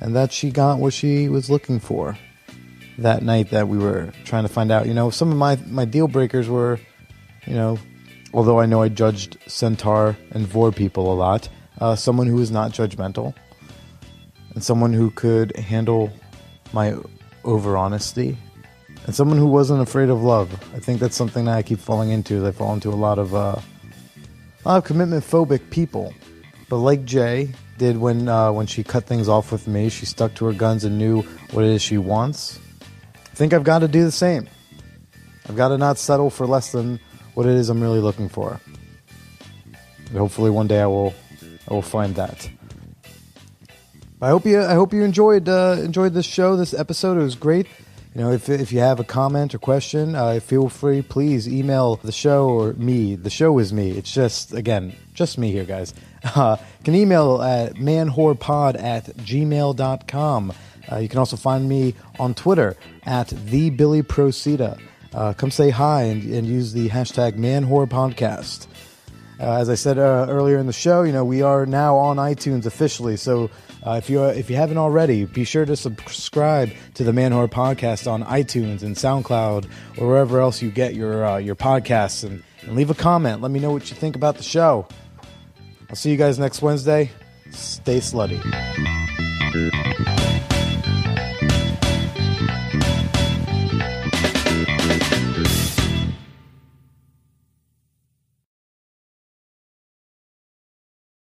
Speaker 2: and that she got what she was looking for that night that we were trying to find out. Some of my deal breakers were, although I know I judged centaur and vor people a lot, someone who is not judgmental, and someone who could handle my over honesty, and someone who wasn't afraid of love. I think that's something that I keep falling into. I fall into a lot of commitment phobic people. But like Jay did when she cut things off with me, she stuck to her guns and knew what it is she wants. I think I've got to do the same. I've got to not settle for less than what it is I'm really looking for. And hopefully one day I will find that. I hope you enjoyed this show, this episode. It was great. If you have a comment or question, feel free, please email the show or me. The show is me. It's just me here, guys. You can email at manwhorepod@gmail.com. You can also find me on Twitter at @thebillyprocida. Come say hi and use the hashtag Manwhore Podcast. As I said earlier in the show, we are now on iTunes officially. So if you haven't already, be sure to subscribe to the Manwhore Podcast on iTunes and SoundCloud or wherever else you get your podcasts, and leave a comment. Let me know what you think about the show. I'll see you guys next Wednesday. Stay slutty.